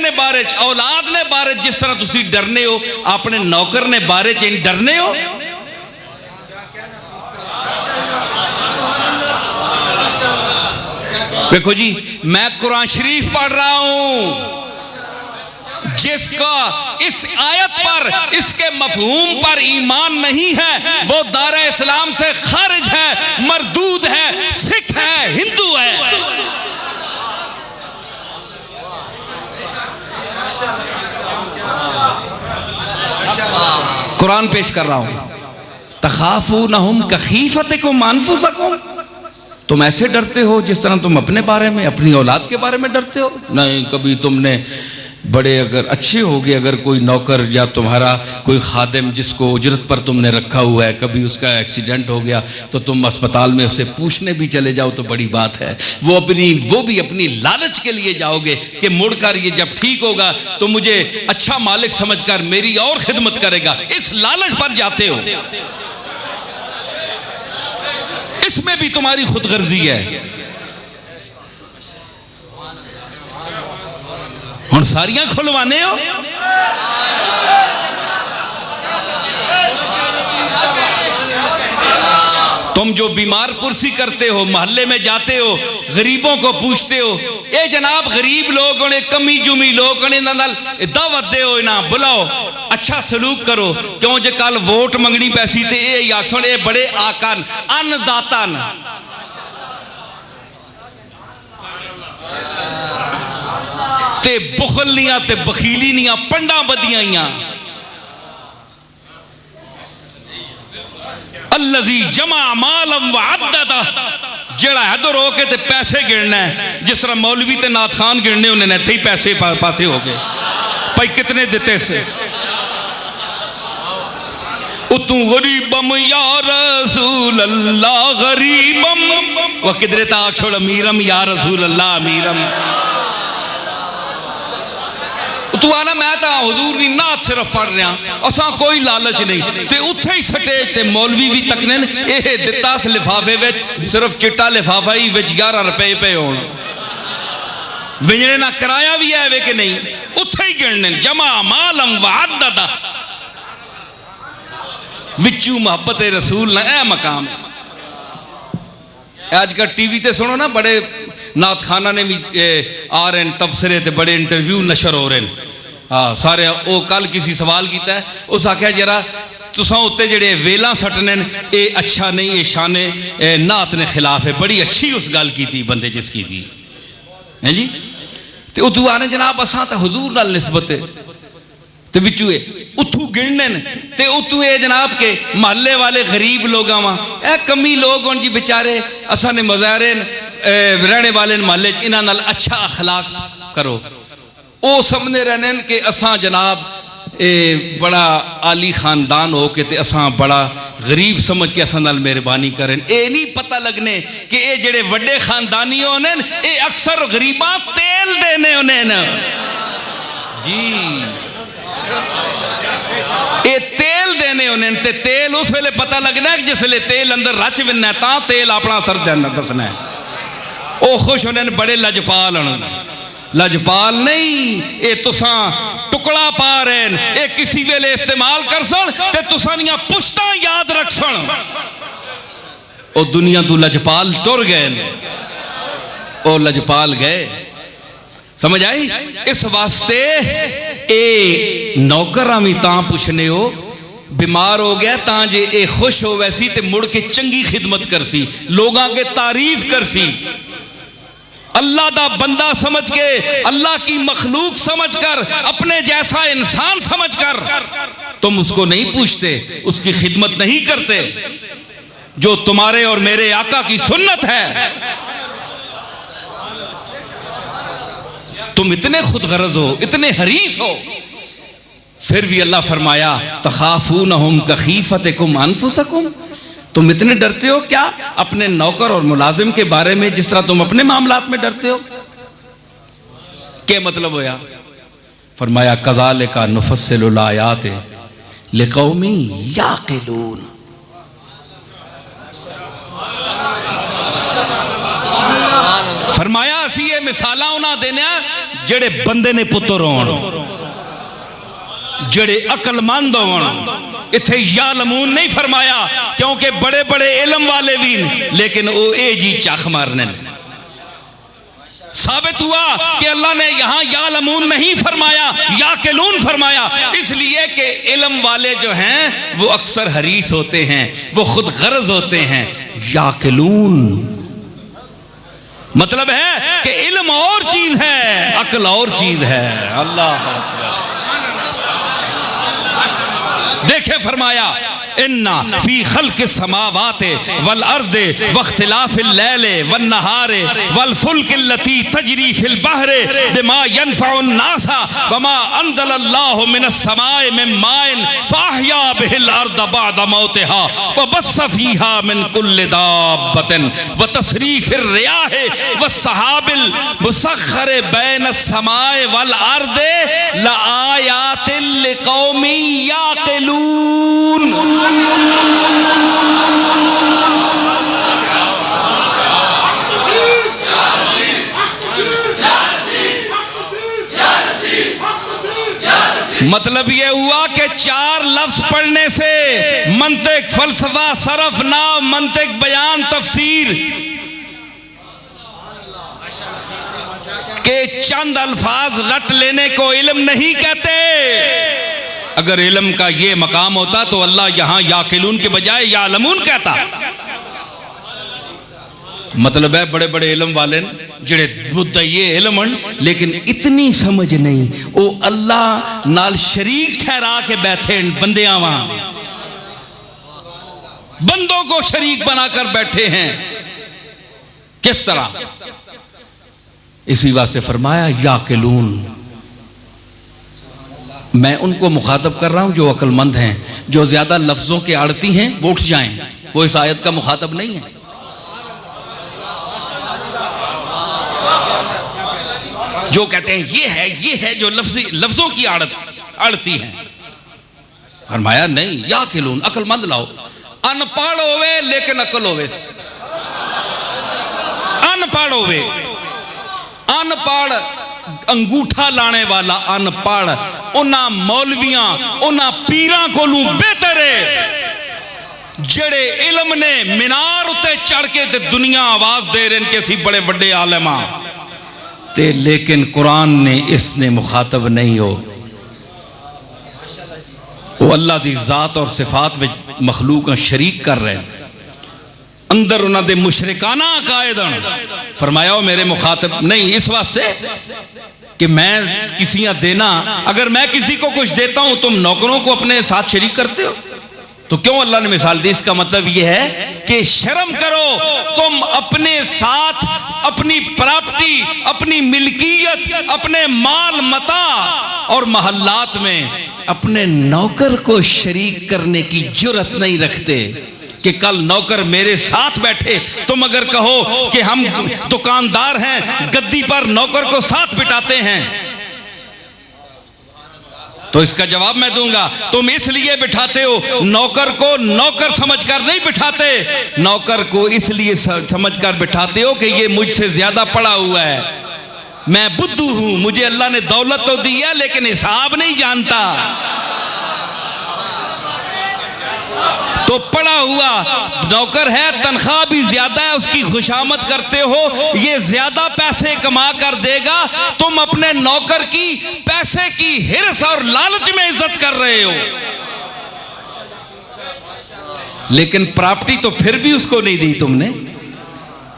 ने बारे च, औलाद ने बारे च जिस तरह तुसी डरने हो, अपने नौकर ने बारे च डरने हो। देखो जी, मैं कुरान शरीफ पढ़ रहा हूं, जिसका इस आयत पर, इसके मफहूम पर ईमान नहीं है वो दारा इस्लाम से खारिज है, मरदूद है, सिख है, हिंदू है। कुरान पेश कर रहा हूं, तखाफूनहुम कखीफतिकुम अनफुसकुम, तुम ऐसे डरते हो जिस तरह तुम अपने बारे में, अपनी औलाद के बारे में डरते हो। नहीं, कभी तुमने बड़े अगर अच्छे हो गए, अगर कोई नौकर या तुम्हारा कोई खादिम जिसको उजरत पर तुमने रखा हुआ है, कभी उसका एक्सीडेंट हो गया तो तुम अस्पताल में उसे पूछने भी चले जाओ तो बड़ी बात है। वो भी अपनी लालच के लिए जाओगे कि मुड़कर ये जब ठीक होगा तो मुझे अच्छा मालिक समझकर मेरी और खिदमत करेगा, इस लालच पर जाते हो। इसमें भी तुम्हारी खुदगर्जी है। हुण सारियां खुलवाने हो। तुम जो बीमार पुरसी करते हो, मोहल्ले में जाते हो, गरीबों को पूछते हो, ये जनाब गरीब लोग होने, कमी जुमी लोग होने, दावत दो, ना बुलाओ, अच्छा सलूक करो। क्यों जे कल वोट मंगनी पैसी ते ये आखन ये बड़े आकन अन्नदातन, ते बुखलियां ते बखीलियां पंडा बदियां। अल्लज़ी जमा मालम व अद्ददा, जेड़ा इधर होके ते पैसे गिनना है, जिस तरह मौलवी ते नाथ खान गिनने उन्हें इत्थे ही पैसे पासे हो गए, भाई कितने दिते से। तू गरीबम या रसूल अल्लाह गरीबम, वह किधरे ताक छोड़ अमीरम या रसूल अल्लाह अमीरम। तू आना मैं तो हुजूर दी नात सिर्फ पढ़ रहा, असा कोई लालच नहीं। ते उत्थे ही स्टेज ते मौलवी भी तकने ये दिता इस लिफाफे विच, सिर्फ चिट्टा लिफाफा ही विच 11 रुपए पे होण, विजणे ना किराया भी है वे कि नहीं, उत्थे ही गिनने जमा मालम व अद्ददा, विचू मोहब्बत रसूल ना ए मकाम। आजकल टीवी ते सुनो ना, बड़े नाथ खाना ने भी आ रहे हैं तबसरे ते बड़े इंटरव्यू नशर हो रहे हैं। हाँ सारे, वो कल किसी सवाल किया है, उस आख्या जरा तुसां उत्ते जेड़े वेला सटने ये अच्छा नहीं, ये शाने नात ने खिलाफ है। बड़ी अच्छी उस गल की थी बंदे जिसकी थी है जी। तो उतू आने जनाब असां तो हुजूर नाल निस्बत है, तो विचू उतू गिनने ते उतू ये जनाब के महल्ले वाले गरीब लोग ए कमी लोग हों जी बेचारे, असा ने मज़ारे रहने वाले महल्ले इन्हां नाल अच्छा अखलाक करो। वो समझने रहने कि असा जनाब ए बड़ा आली खानदान हो के ते असा बड़ा गरीब समझ के असा नाल मेहरबानी करें। ये नहीं पता लगने कि ये जेड़े वड्डे खानदानी होने ये अक्सर गरीबा तेल देने होने जी, ये तेल देने होने ते तेल उस वेले पता लगना है जिसले तेल अंदर रच बिनना ता तेल अपना असर दसना है। वो खुश होने बड़े लजपाल होने, लजपाल नहीं, ये तुसा टुकड़ा पा रहे हैं, ये किसी वेले इस्तेमाल कर सन ते तुसा दियां पुश्तां याद रख सन। ओ दुनिया तू लजपाल टुर गए, ओ लजपाल गए, समझ आई। इस वास्ते ए नौकरां भी तां पुछने हो, बीमार हो गया तां जे ए खुश हो वैसी ते मुड़ के चंगी खिदमत कर सी, लोगां के तारीफ कर सी, अल्लाह दा बंदा समझ के, अल्लाह की मखलूक समझ कर, अपने जैसा इंसान समझ कर तुम उसको नहीं पूछते, उसकी खिदमत नहीं करते जो तुम्हारे और मेरे आका की सुन्नत है। तुम इतने खुदगर्ज हो, इतने हरीस हो, फिर भी अल्लाह फरमाया तखाफूनहुम कखीफतिकुम अनफुसकुम, तुम इतने डरते हो क्या अपने नौकर और मुलाजिम के बारे में जिस तरह तुम अपने मामलात में डरते हो। क्या मतलब होया? फरमाया कज़ालिका नुफ़स्सिलुल आयाति लिक़ौमी याक़िलून। फरमाया असी ये मिसालां उन्हां देने जेड़े बंदे ने पुत्र होण, जेड़े अकलमंद होण। इत्थे यालमून नहीं फरमाया क्योंकि बड़े बड़े इलम वाले भी, लेकिन वो ए जी चख मारने। साबित हुआ कि अल्लाह ने यहां यालमून नहीं फरमाया, याकिलून फरमाया, इसलिए कि इल्म वाले जो हैं वो अक्सर हरीस होते हैं, वो खुद गर्ज होते हैं। याकिलून मतलब है कि इल्म और चीज है, अक्ल और चीज है। अल्लाह देखे फरमाया इन्ना फी खल्क़िस समावाति वल अर्दि वख्तिलाफिल लैलि वन नहारि वल फुल्किल्लती तजरी फिल बहरि बिमा यनफ़उन नासा वमा अंज़लल्लाहु मिनस समाइ मिन माइन फ़अहया बिहिल अर्द बअद मौतिहा व बस्स फ़ीहा मिन कुल्लि दाब्बतिन व तसरीफ़िर रियाहि वस्सहाबिल मुसख्खरि बैनस समाइ वल अर्दि लआयातिन लिक़ौमिन याक़िलून। मतलब यह हुआ कि 4 लफ्ज पढ़ने से मंतिक, फलसफा, सरफ, नाव, मंतिक, बयान, तफसीर के चंद अल्फाज रट लेने को इल्म नहीं कहते। अगर इल्म का ये मकाम होता तो अल्लाह यहां याकिलून के बजाय यालमून कहता। मतलब है बड़े बड़े इल्म वाले जिहड़े मुद्दई इल्म लेकिन इतनी समझ नहीं, वो अल्लाह नाल शरीक ठहरा के बैठे बंदियां वां, बंदों को शरीक बनाकर बैठे हैं। किस तरह? इसी वास्ते फरमाया याकिलून। मैं उनको मुखातब कर रहा हूं जो अक्लमंद हैं, जो ज्यादा लफ्जों के आड़ती हैं वो उठ जाएं, वो इस आयत का मुखातब नहीं है। जो कहते हैं ये है जो लफ्जों की आड़ती हैं, फरमाया नहीं याकिलून, अक्लमंद लाओ। अनपढ़ होवे लेकिन अकल होवे, अनपढ़ होवे, अनपढ़ अंगूठा लाने वाला अनपढ़ उन्हां मौलवियां उन्हां पीरां कोलों बेहतर है जेड़े इल्म ने मीनार उत्ते चढ़ के ते दुनिया आवाज दे रहे हैं कि असीं बड़े बड़े आलिम हां ते, लेकिन कुरान ने इसने मुखातब नहीं हो। वो अल्लाह दी जात और सिफात विच मखलूक शरीक कर रहे हैं, अंदर उन्होंने मुशरिकाना अकायद फरमाया वो मेरे मुखातब नहीं। इस वास्ते कि मैं किसी देना, अगर मैं किसी को कुछ देता हूं तुम नौकरों को अपने साथ शरीक करते हो, तो क्यों अल्लाह ने मिसाल दी? इसका मतलब यह है कि शर्म करो, तुम अपने साथ अपनी प्रॉपर्टी, अपनी मिल्कियत, अपने माल मता और महल्लात में अपने नौकर को शरीक करने की जुर्रत नहीं रखते कि कल नौकर मेरे साथ बैठे। तुम अगर कहो कि हम दुकानदार हैं, गद्दी पर नौकर को साथ बिठाते हैं, तो इसका जवाब मैं दूंगा तुम इसलिए बिठाते हो, नौकर को नौकर समझकर नहीं बिठाते, नौकर को इसलिए समझकर बिठाते हो कि ये मुझसे ज्यादा पढ़ा हुआ है, मैं बुद्धू हूं, मुझे अल्लाह ने दौलत तो दी है लेकिन हिसाब नहीं जानता। तो पढ़ा हुआ नौकर है, तनख्वाह भी ज्यादा है, उसकी खुशामद करते हो, ये ज्यादा पैसे कमा कर देगा, तुम अपने नौकर की पैसे की हिर्स और लालच में इज्जत कर रहे हो, लेकिन प्रॉपर्टी तो फिर भी उसको नहीं दी तुमने,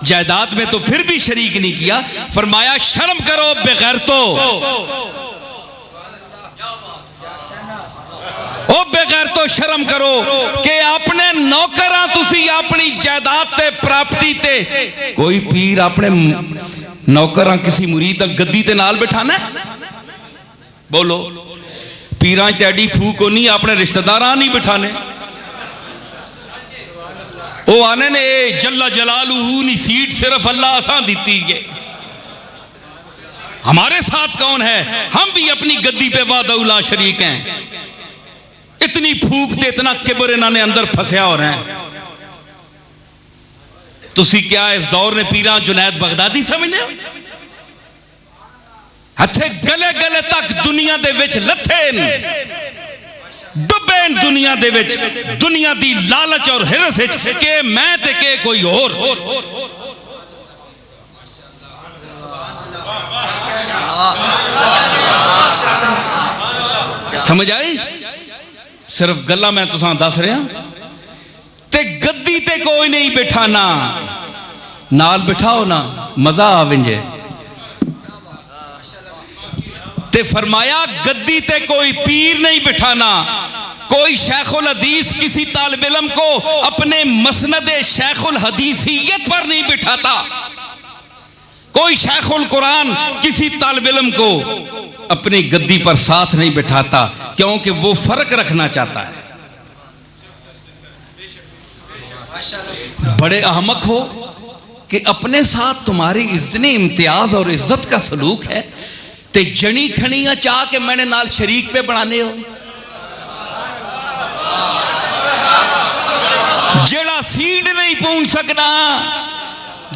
जायदाद में तो फिर भी शरीक नहीं किया। फरमाया शर्म करो बेगैरतो, ओ बेगैर तो शर्म करो कि अपने नौकरां तुसी अपनी जायदाद ते प्रॉपर्टी ते, कोई पीर अपने नौकरां किसी मुरीद गद्दी ते नाल बिठाना? बोलो, पीरां ते एडी फूक होनी अपने रिश्तेदारां नहीं बिठाने। वो आने ने जल्ला जलालुहू नी सीट सिर्फ अल्लाह असां दीती है, हमारे साथ कौन है, हम भी अपनी गद्दी पे वादउला शरीक हैं। इतनी फूक ते इतना किबर इन्होंने अंदर फंसया हो रहा है। तुसी क्या इस दौर ने पीरा जुनैद बगदादी समझने? हथे गले गले तक दुनिया दे विच लथे डुबे दुनिया दे विच दुनिया दी लालच और हिरस विच के मैं ते के कोई और। समझ आई? सिर्फ गल्ला मैं तुसां दस रहा। ते गद्दी ते कोई नहीं बिठाना, नाल बिठाओ ना मजा आवेंजे। ते फरमाया गद्दी ते कोई पीर नहीं बिठाना। कोई शेखुल हदीस किसी तालिब इल्म को अपने मसनद शेखुल हदीसियत पर नहीं बिठाता। कोई शेखुल कुरान किसी तालिब इल्म को अपनी गद्दी पर साथ नहीं बिठाता, क्योंकि वो फर्क रखना चाहता है। बड़े अहमक हो कि अपने साथ तुम्हारी इतनी इम्तियाज और इज्जत का सलूक है, ते जनी खनिया चाह के मैंने नाल शरीक पे बनाने हो। जेड़ा सीड नहीं पूंछ सकना,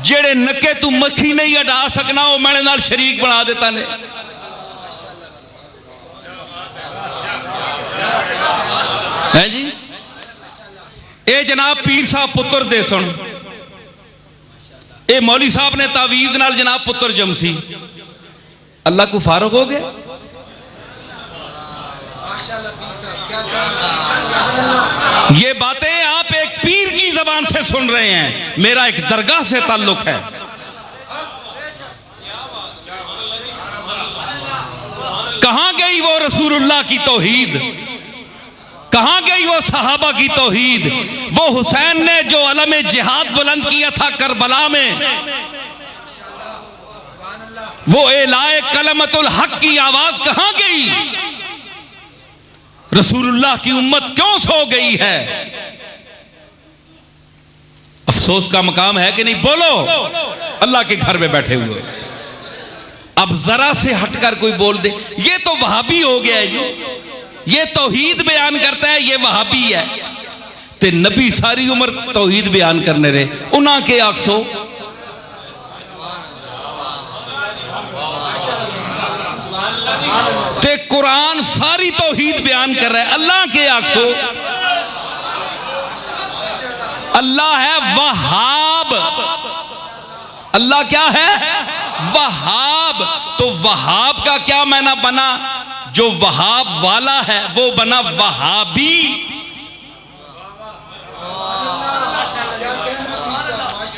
जेड़े नके तू मक्खी नहीं हटा सकना, वो मैंने नाल शरीक बना देता ने। है जी? ए जनाब पीर साहब पुत्र दे सुन, ए मौली साहब ने तावीज नाल जनाब पुत्र जमसी, अल्लाह को फारूक हो गया। ये बातें आप एक पीर की जबान से सुन रहे हैं, मेरा एक दरगाह से ताल्लुक है। कहां गई वो रसूलुल्लाह की तौहीद, कहां गई वो सहाबा की तौहीद, वो हुसैन ने जो अलम जिहाद बुलंद किया था करबला में, वो एलाए कलमतुल हक की आवाज कहां गई? रसूलुल्लाह की उम्मत क्यों सो गई है? अफसोस का मकाम है कि नहीं? बोलो, अल्लाह के घर में बैठे हुए। अब जरा से हटकर कोई बोल दे ये तो वहाबी हो गया है, ये तौहीद बयान करता है, ये वहाबी है। ते नबी सारी उम्र तौहीद बयान करने रहे, उन्हां के आखसो ते कुरान सारी तौहीद बयान कर रहा है, अल्लाह के आखसो अल्लाह है वहाब। अल्लाह क्या है? वहाब। तो वहाब का क्या माना बना? जो वहाब वाला है वो बना वहाबी।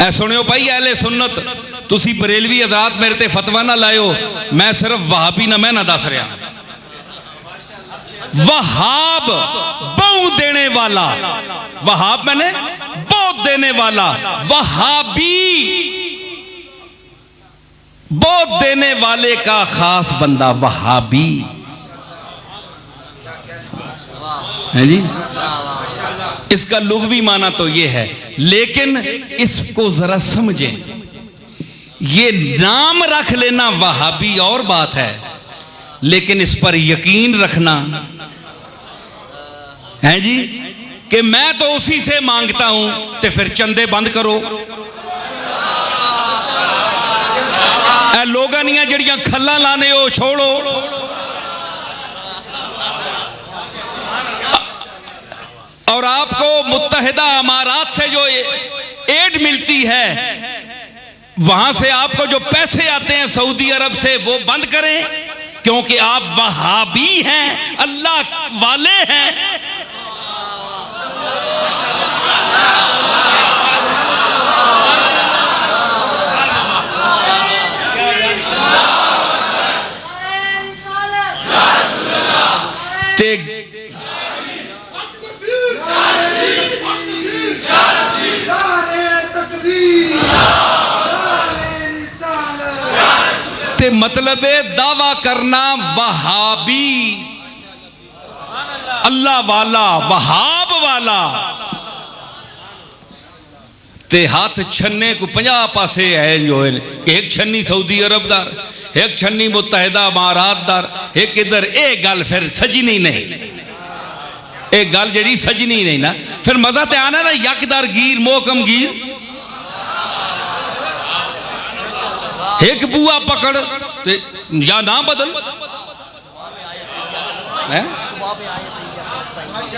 ऐ सुनियो भाई अहले सुन्नत, तुसी बरेलवी हज़रात मेरे ते फतवा ना लायो, मैं सिर्फ वहाबी ना मैं ना दस रहा। वहाब बहु देने वाला, वहाब मैंने बहुत देने वाला, वहाबी बहुत देने वाले का खास बंदा वहाबी है जी। इसका लुग़वी माना तो ये है, लेकिन इसको जरा समझें। ये नाम रख लेना वहाबी और बात है, लेकिन इस पर यकीन रखना है जी कि मैं तो उसी से मांगता हूं, तो फिर चंदे बंद करो। लोग जड़ियां खल्ला लाने हो छोड़ो। और आपको मुत्तहिदा अमारात से जो एड मिलती है, वहां से आपको जो पैसे आते हैं सऊदी अरब से, वो बंद करें, क्योंकि आप वहाबी हैं, अल्लाह वाले हैं। ते मतलब है दावा करना वहाबी, अल्लाह वाला, वहाब वाला। ते हाथ छन्ने को 50 पासे है जो है कि एक छन्नी सऊदी अरब दार, एक छन्नी मुत्तहिदा अमारात दार, एक इधर। एक गल फिर सजनी नहीं, एक गल जड़ी सजनी नहीं ना, फिर मजा ते आना ना। यकदार गिर मोहकम गिर, एक बुआ पकड़, ते या ना बदल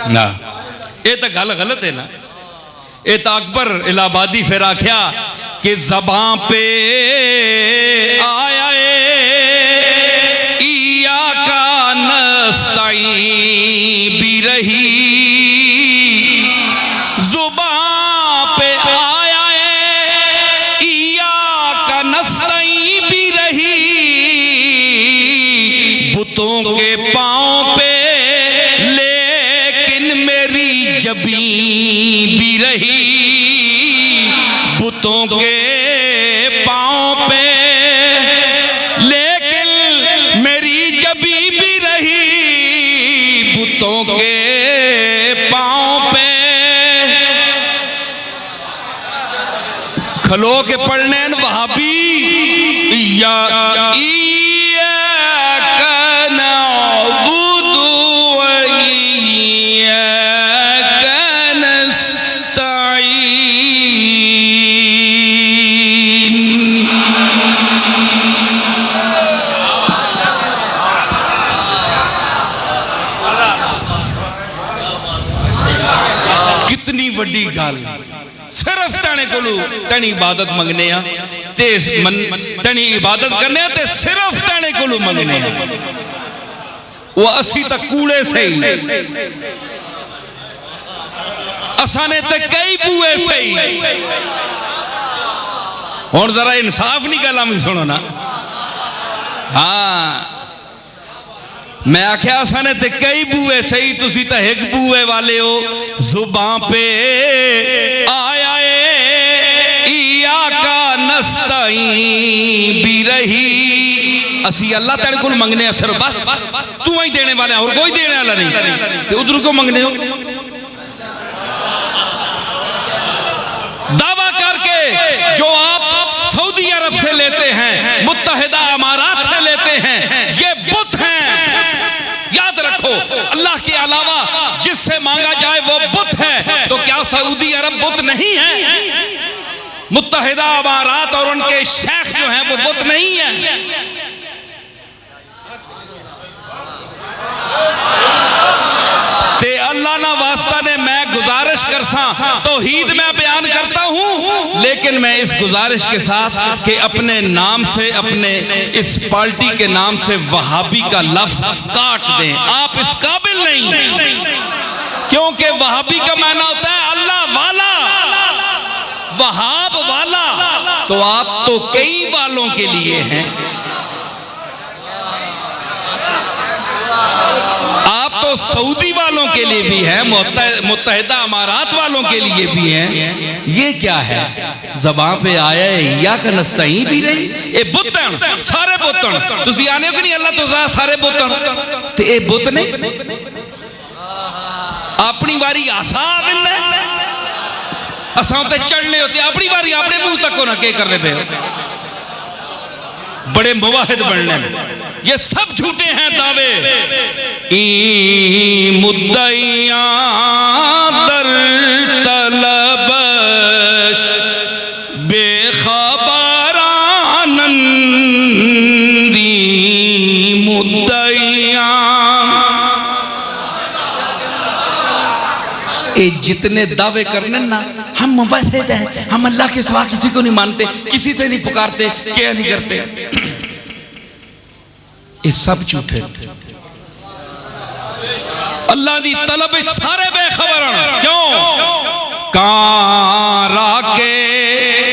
ना, ये तो गल गलत है ना। ये तो अकबर इलाहाबादी फिर आख्या कि ज़बां पे आया इया का नस्ताईं भी रही, ज़ुबां पे आया इया का नस्ताईं भी रही, बुतों के पाँव पे लेकिन मेरी जबीं भी रही, बुतों के पाँव पे लेकिन मेरी जबीं भी रही, बुतों के पाँव पे खलो के पढ़ने वहाबी या कितनी वड्डी गल, सिर्फ तने कोलू तनी इबादत मंगने आ ते तनी इबादत करने ते सिर्फ तने कोलू मंगने आ। वो असी तक कूड़े सही असाने ते कई बुए सही। और जरा इंसाफ नहीं गल में सुनो ना। हाँ मैं आख्या असाने ते कई बुए सही, तुसी तो एक बुए वाले हो। जुबां पे आया इया का नस्ताईं भी रही, असी अल्लाह तेरे को मंगने सिर्फ बस तू ही देने वाला और कोई देने वाला नहीं, तो उधर को मंगने हो दावा करके जो आप सऊदी अरब से लेते हैं, मुत्तहिदा अमारात से लेते हैं, ये बुत हैं। याद रखो अल्लाह के अलावा जिससे मांगा जाए वो बुत है, तो क्या सऊदी अरब बुत नहीं है? मुत्तहिदा अमारात और उनके शेख जो हैं वो बुत नहीं है? ते अल्लाह ना वास्ता ने मैं गुजारिश करसा तौहीद में बयान करता हूं, लेकिन मैं इस गुजारिश के साथ कि अपने नाम से, अपने इस पार्टी के नाम से वहाबी का लफ्ज काट दें। आप इस काबिल नहीं, क्योंकि वहाबी का माना होता है अल्लाह वाला, वहाब वाला, तो आप तो कई वालों के लिए हैं। आप तो सऊदी वालों के लिए भी हैं, मुत्तहिदा अमारात वालों के लिए भी हैं। ये क्या है? ज़बां पे आया या का नस्ताईं भी रही, ये बुतन सारे बुतन तुसी आने को नहीं अल्लाह तो सारे बुतन ते ये बुत नहीं। अपनी वारी आसा मिलना असां ते चढ़ने होते, अपनी बारी अपने मुंह तक होना के करने पे बड़े मुवाहिद बनने में। ये सब झूठे हैं दावे। ई मुद्दइया दर तलबश बेखबरानंदी मुद्दइया। ये जितने दावे करने ना, हम मुवहिद हैं, हम अल्लाह के सिवा किसी को नहीं मानते, किसी से नहीं पुकारते, क्या नहीं करते, ये सब झूठे। अल्लाह दी तलब सारे बेखबर क्यों? कारा के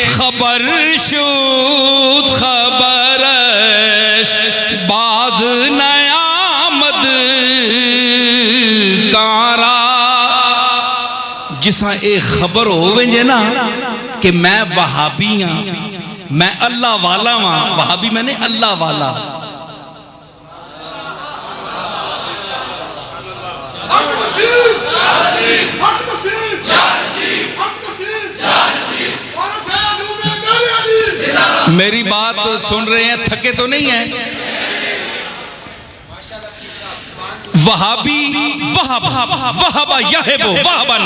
खबर शुद खबरश बाज नयामद कारा। जिसा एक खबर होवे ना कि मैं वहाबी हाँ, मैं अल्लाह वाला हाँ, वहाबी मैंने अल्लाह वाला। मेरी बात सुन रहे हैं, थके तो नहीं है? वहाबी वहाबा यहबो वहबन,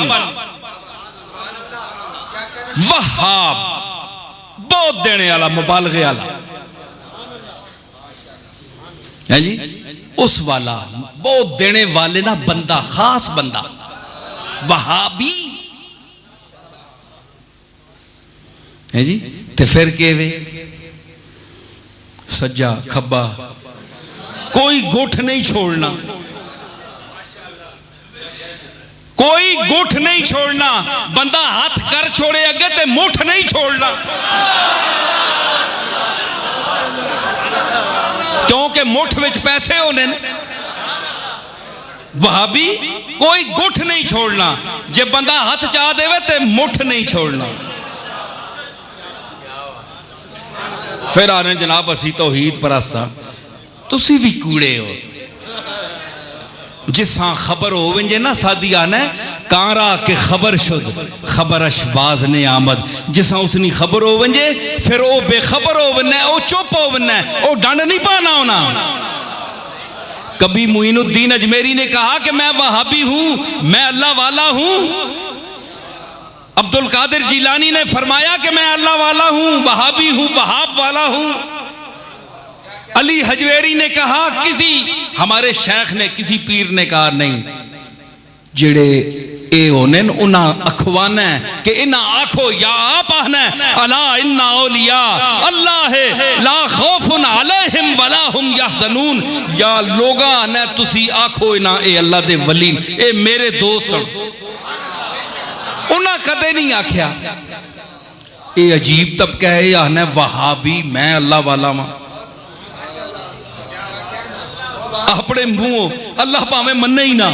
वहाब बहुत देने वाला, मुबालगे वाला। है जी, उस वाला बहुत देने वाले ना बंदा, खास बंदा वहाबी है जी। ते फिर केवे सज्जा खब्बा कोई गुठ नहीं छोड़ना, कोई गुठ नहीं छोड़ना। बंदा हाथ कर छोड़े अगे ते मुठ नहीं छोड़ना, क्योंकि मुठ विच पैसे होने ने। वहाबी कोई गुठ नहीं छोड़ना, जे बंदा हाथ चा देवे ते मुठ नहीं छोड़ना। फिर आ रहे जनाब असी तौहीद परस्ता, तुसी भी कूड़े हो। जिसा खबर हो वंजे ना सादी आना कारा के खबर शुद खबर अशबाज ने आमद। जिसा उसनी खबर हो वंजे फिर वो बेखबर हो वना, वो चुप हो वना, वो डंड नहीं पाना होना। कभी मुइनुद्दीन अजमेरी ने कहा कि मैं वहाबी हूं, मैं अल्लाह वाला हूं। अब्दुल कादिर जिलानी ने फरमाया कि मैं अल्लाह वाला हूं, वहाबी हूं, वहाब वाला हूं। अली हजवेरी ने कहा, किसी हमारे शेख ने, किसी पीर ने कहा नहीं, जेड़े ए होने उन्ना अखवाना है कि इन्ना आखो या आप आना अला इन्ना औलिया अल्लाह है ला खौफुन अलैहिम वला हुम यहज़नून। या लोगा ने तुसी आखो इना ए अल्लाह दे वली, ए मेरे दोस्त। उन्हें कदे नहीं आख्या। ये अजीब तबका है, आना वहाबी मैं अल्लाह वाला वा। अपने मुंह अल्लाह भावे मन्ने ही ना।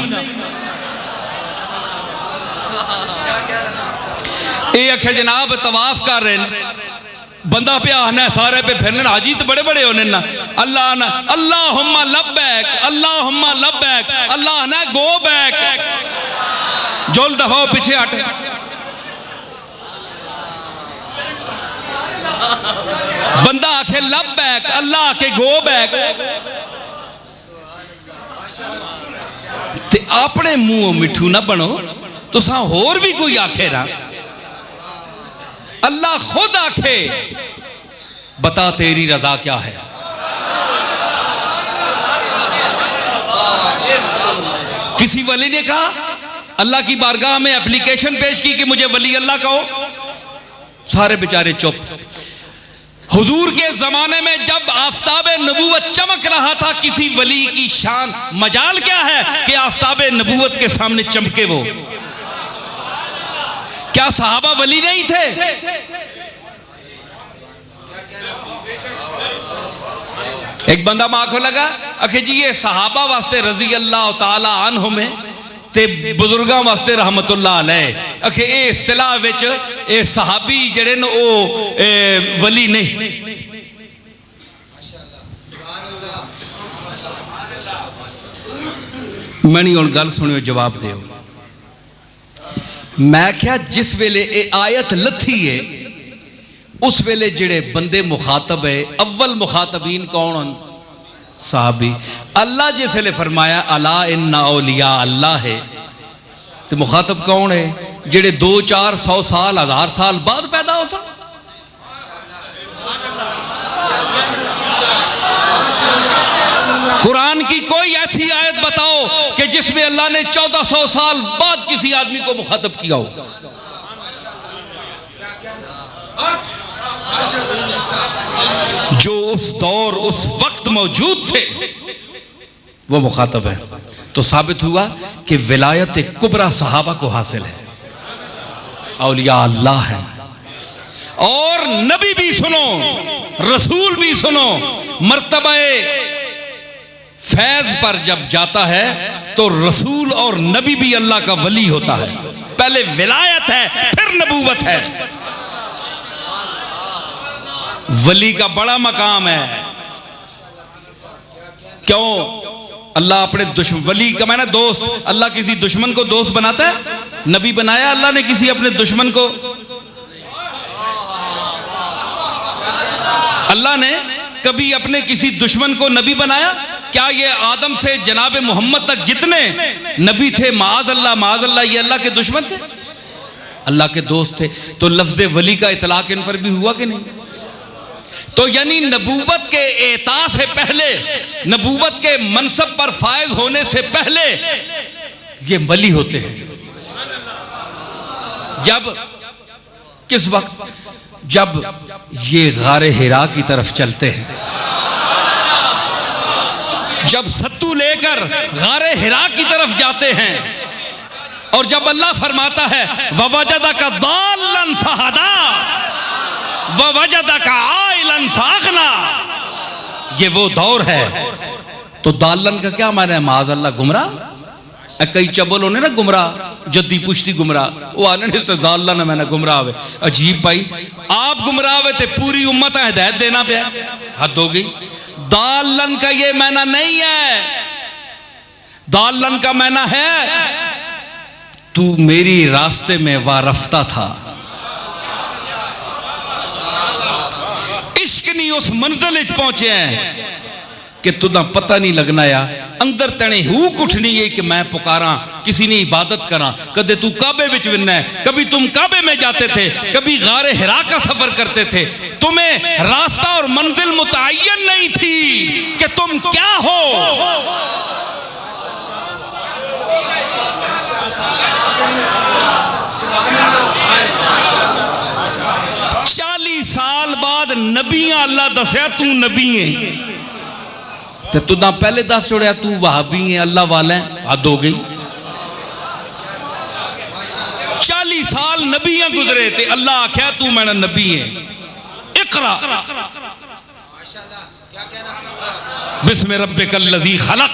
ये आखे जनाब तवाफ कर रहे हैं, बंदा पे आना सारे पे फिरने, हाजी तो बड़े बड़े होने ना। अल्लाह ना अल्लाहुम्मा लब्बैक अल्लाहुम्मा लब्बैक, अल्लाह ना गो बैक। जोल दफा पीछे हट। बंदा आखे लब्बैक, अल्लाह आखे गो बैक। ते अपने मुंह मिठू ना बनो, तुसा होर भी कोई आखे ना। अल्लाह खुद आखे बता तेरी रजा क्या है। किसी वली ने कहा, अल्लाह की बारगाह में एप्लीकेशन पेश की कि मुझे वली अल्लाह कहो, सारे बेचारे चुप। हुजूर के जमाने में जब आफताब नबूवत चमक रहा था, किसी वली की शान मजाल क्या है कि आफताब नबूवत के सामने चमके वो। क्या सहाबा वली नहीं थे? एक बंदा मां को लगा अखे जी ये सहाबा वास्ते रजी अल्लाह ताला अन्हु में ते बुजुर्गां वास्ते रहमतुल्लाह अलैह। अखे ये इस्तिलाह विच ये सहाबी जड़े न ओ वली नहीं। मैंने हुण गल सुनियो, जवाब दिओ। मैं क्या जिस वेले ये आयत लथी है उस वेले जेड़े बंदे मुखातब है, अव्वल मुखातबीन कौन? साहबी। अल्लाह जिस वेले फरमाया अला इन्ना औलिया अल्लाह है, तो मुखातब कौन है? जेड़े 200-400 साल 1000 साल बाद पैदा हो सकते। कुरान की कोई ऐसी आयत बताओ कि जिसमें अल्लाह ने 1400 साल बाद किसी आदमी को मुखातब किया हो। जो उस दौर उस वक्त मौजूद थे वो मुखातब है। तो साबित हुआ कि विलायत कुबरा सहाबा को हासिल है, औलिया अल्लाह है। और नबी भी सुनो, रसूल भी सुनो, मर्तबे फैज पर जब जाता है तो रसूल और नबी भी अल्लाह का वली होता है। पहले विलायत है फिर नबूवत है। वली का बड़ा मकाम है। क्यों? अल्लाह अपने दुश्मन, वली का मैंने दोस्त, अल्लाह किसी दुश्मन को दोस्त बनाता है? नबी बनाया अल्लाह ने किसी अपने दुश्मन को? अल्लाह ने कभी अपने किसी दुश्मन को नबी बनाया? क्या ये आदम से जनाब मोहम्मद तक जितने नबी थे माज अल्लाह ये अल्लाह के दुश्मन थे? अल्लाह के दोस्त थे। तो लफ्ज़ वली का इतलाक इन पर भी हुआ कि नहीं? तो यानी नबूवत के एता से पहले, नबूवत के मनसब पर फायज होने से पहले ये वली होते हैं। जब किस वक्त? जब ये गारे हिरा की तरफ चलते हैं, जब सत्तू लेकर गारे हिरा की तरफ जाते हैं, और जब अल्लाह फरमाता है ववजदका दाल्लन फहदा ववजदका आइलन फागना, ये वो दौर है। तो दाल्लन का क्या माना है? माज़ अल्लाह गुमराह। कई चबल होने ना गुमराह, जद्दी पुश्ती गुमराह, वो आने तो दाल्लन मैंने गुमराह हुए। अजीब भाई, आप गुमराह हुए थे, पूरी उम्मत हिदायत देना पे, हद हो गई। दाल्लन का ये माना नहीं है। दाल्लन का माना है तू मेरी रास्ते में वारफ्ता था, इश्क नहीं उस मंजिल पहुंचे हैं कि तुदा पता नहीं लगना या अंदर तने हुक उठनी है कि मैं पुकारा, किसी ने इबादत करा। कदे तू काबे विच विन्ना है, कभी तुम काबे में जाते थे, कभी गारे हिरा का सफर करते थे। तुम्हें रास्ता और मंजिल मुतय्यन नहीं थी कि तुम क्या हो। 40 साल बाद नबियां अल्लाह दसिया तू नबी है, तो तुदा पहले दस छोड़िया तू वहाबी है, अल्लाह वाला है। हद हो गई। 40 साल नबियां गुजरे थे, अल्लाह आख्या तू मेरा नबी है। इकरा बिस्मि रब्बिकल लज़ी खलक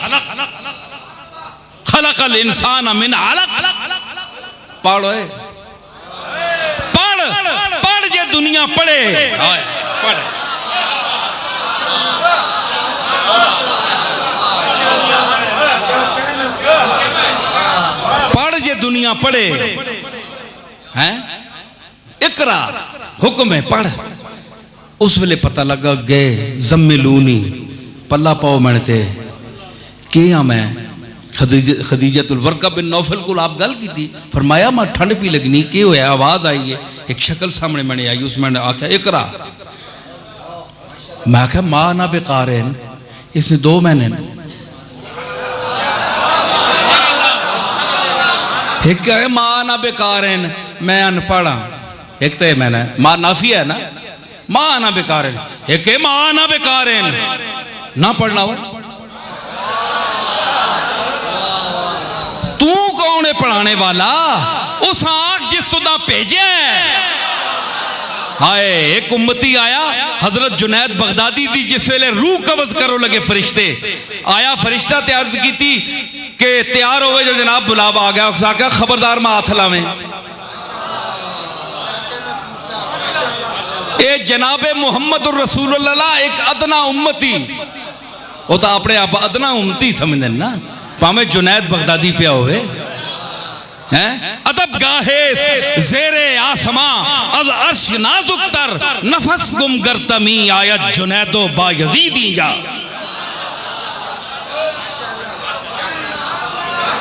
खलकल इंसान मिन अलक। पढ़ो, पढ़ पढ़ जे दुनिया पढ़े, पढ़। पढ़ जे दुनिया पढ़े हैं। इकरा हुक्म है, पढ़। उस वेले पता लगा गए जम्मिलूनी पल्ला पाओ मनते कि हाँ मैं खदीजतुल वर्का बिन नौफल को आप गल की थी। फरमाया मैं ठंड पी लगनी, क्या होया? आवाज आई है, एक शक्ल सामने मैंने आई, उसमें आख्या इकरा। मैं आख्या माँ ना बेकार है, इसने 2 महीने एक है माँ ना बेकार है, मैं अनपढ़ हाँ। एक तो मैंने माँ नाफी है ना, माँ ना बेकार है। एक माँ ना बेकार है, ना पढ़ना हो। तू कौन है पढ़ाने वाला? उस आँख जिस तुदा भेजे। हाय, एक उम्मती आया, हजरत जुनैद बगदादी दी जिस वेले रूह कब्ज करो लगे फरिश्ते, आया फरिश्ता तैयार की थी कि तैयार हो गए जो जनाब बुलावा आ गया। उसने आख्या खबरदार मैं हाथ लावे। ए जनाबे मोहम्मद रसूलुल्लाह एक अदना उम्मती, वो तो अपने आप अदना उम्मती समझते ना, भावे जुनैद बगदादी पिया होवे हैं। अदब गाहे ज़ेरे आसमा अज अर्श नाजुक तर नफस गुम गर्तमी आयत जुनैदो बायज़ीदी जा।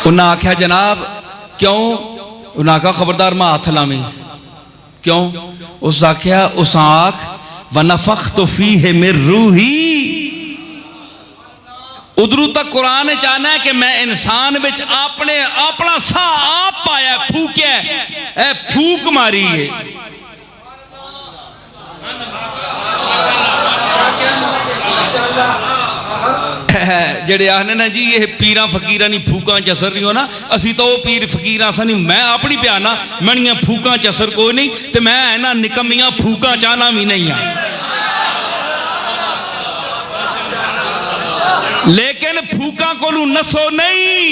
उन्हें आख्या जनाब क्यों? उन्हें आख्या खबरदार मैं हाथ लावी। क्यों? उस आख्या उस आँख व नफख्तु फीहि मिन रूही। उधरू तक कुरान चाहना है कि मैं इंसान विच अपने अपना सा आप पाया, फूकिया, फूक मारी है। जेड़े आखने ना जी ये पीर फकीर नहीं फूका च असर नहीं होना, असी तो पीर फकीर असा नहीं। मैं अपनी प्याना मणिया फूका च असर कोई नहीं, तो मैं ना निकम्मिया फूका चाहना भी नहीं हाँ। लेकिन फूका को नसो नहीं,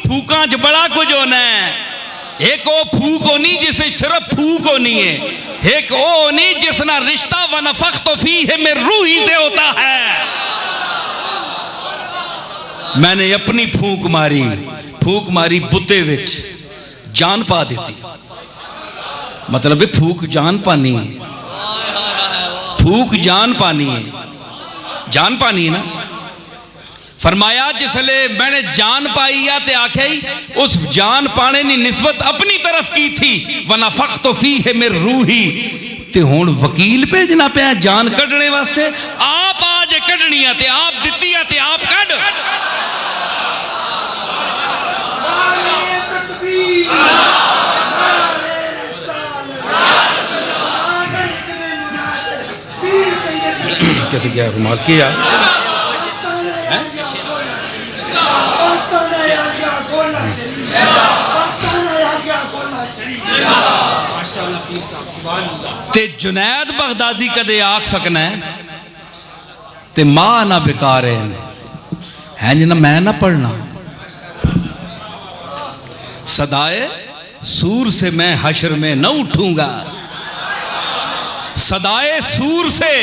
फूका च बड़ा कुछ होना है। एक वो फूक होनी जिसे सिर्फ फूक होनी है, एक वो होनी जिसना रिश्ता व नफख्तु फीहि मिन रूही से होता है। मैंने अपनी फूक मारी बुते विच जान पा दी। मतलब फूक जान पानी है, फूक जान पानी है, जान पानी है ना। फरमाया जिसले मैंने जान पाई या ते आख्या ही उस जान पाने ने निस्बत अपनी तरफ की थी। व नफख्तु फीहि मिन रूही, ते हुण वकील भेजना पिया जान कढ़ने वास्ते। आप आज कढ़नी है ते आप दित्ती है ते आप कढ़। कहते क्या कमाल किया ते जुनैद बगदादी कदे आख सकना है ते मां ना बेकार है जी ना मैं ना पढ़ना। सदाए सूर से मैं हश्र में न उठूंगा, सदाए सूर से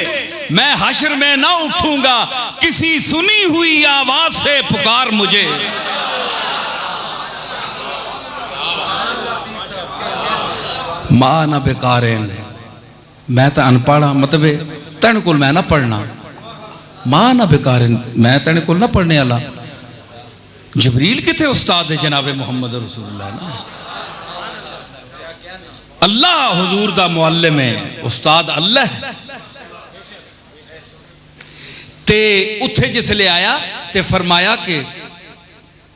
मैं हश्र में न उठूंगा, किसी सुनी हुई आवाज से पुकार मुझे। मां ना बेकार मैं तो अनपढ़ हाँ, मतलब तेन को मैं ना पढ़ना। मां ना बेकार मैं तेन को ना पढ़ने वाला। जबरील किथे उस्ताद है जनाबे मुहम्मद रसूलुल्लाह ना। अल्लाह हुजूर दा मुअल्लिम है, उस्ताद अल्लाह है। ते उत्थे जिसले आया ते फरमाया कि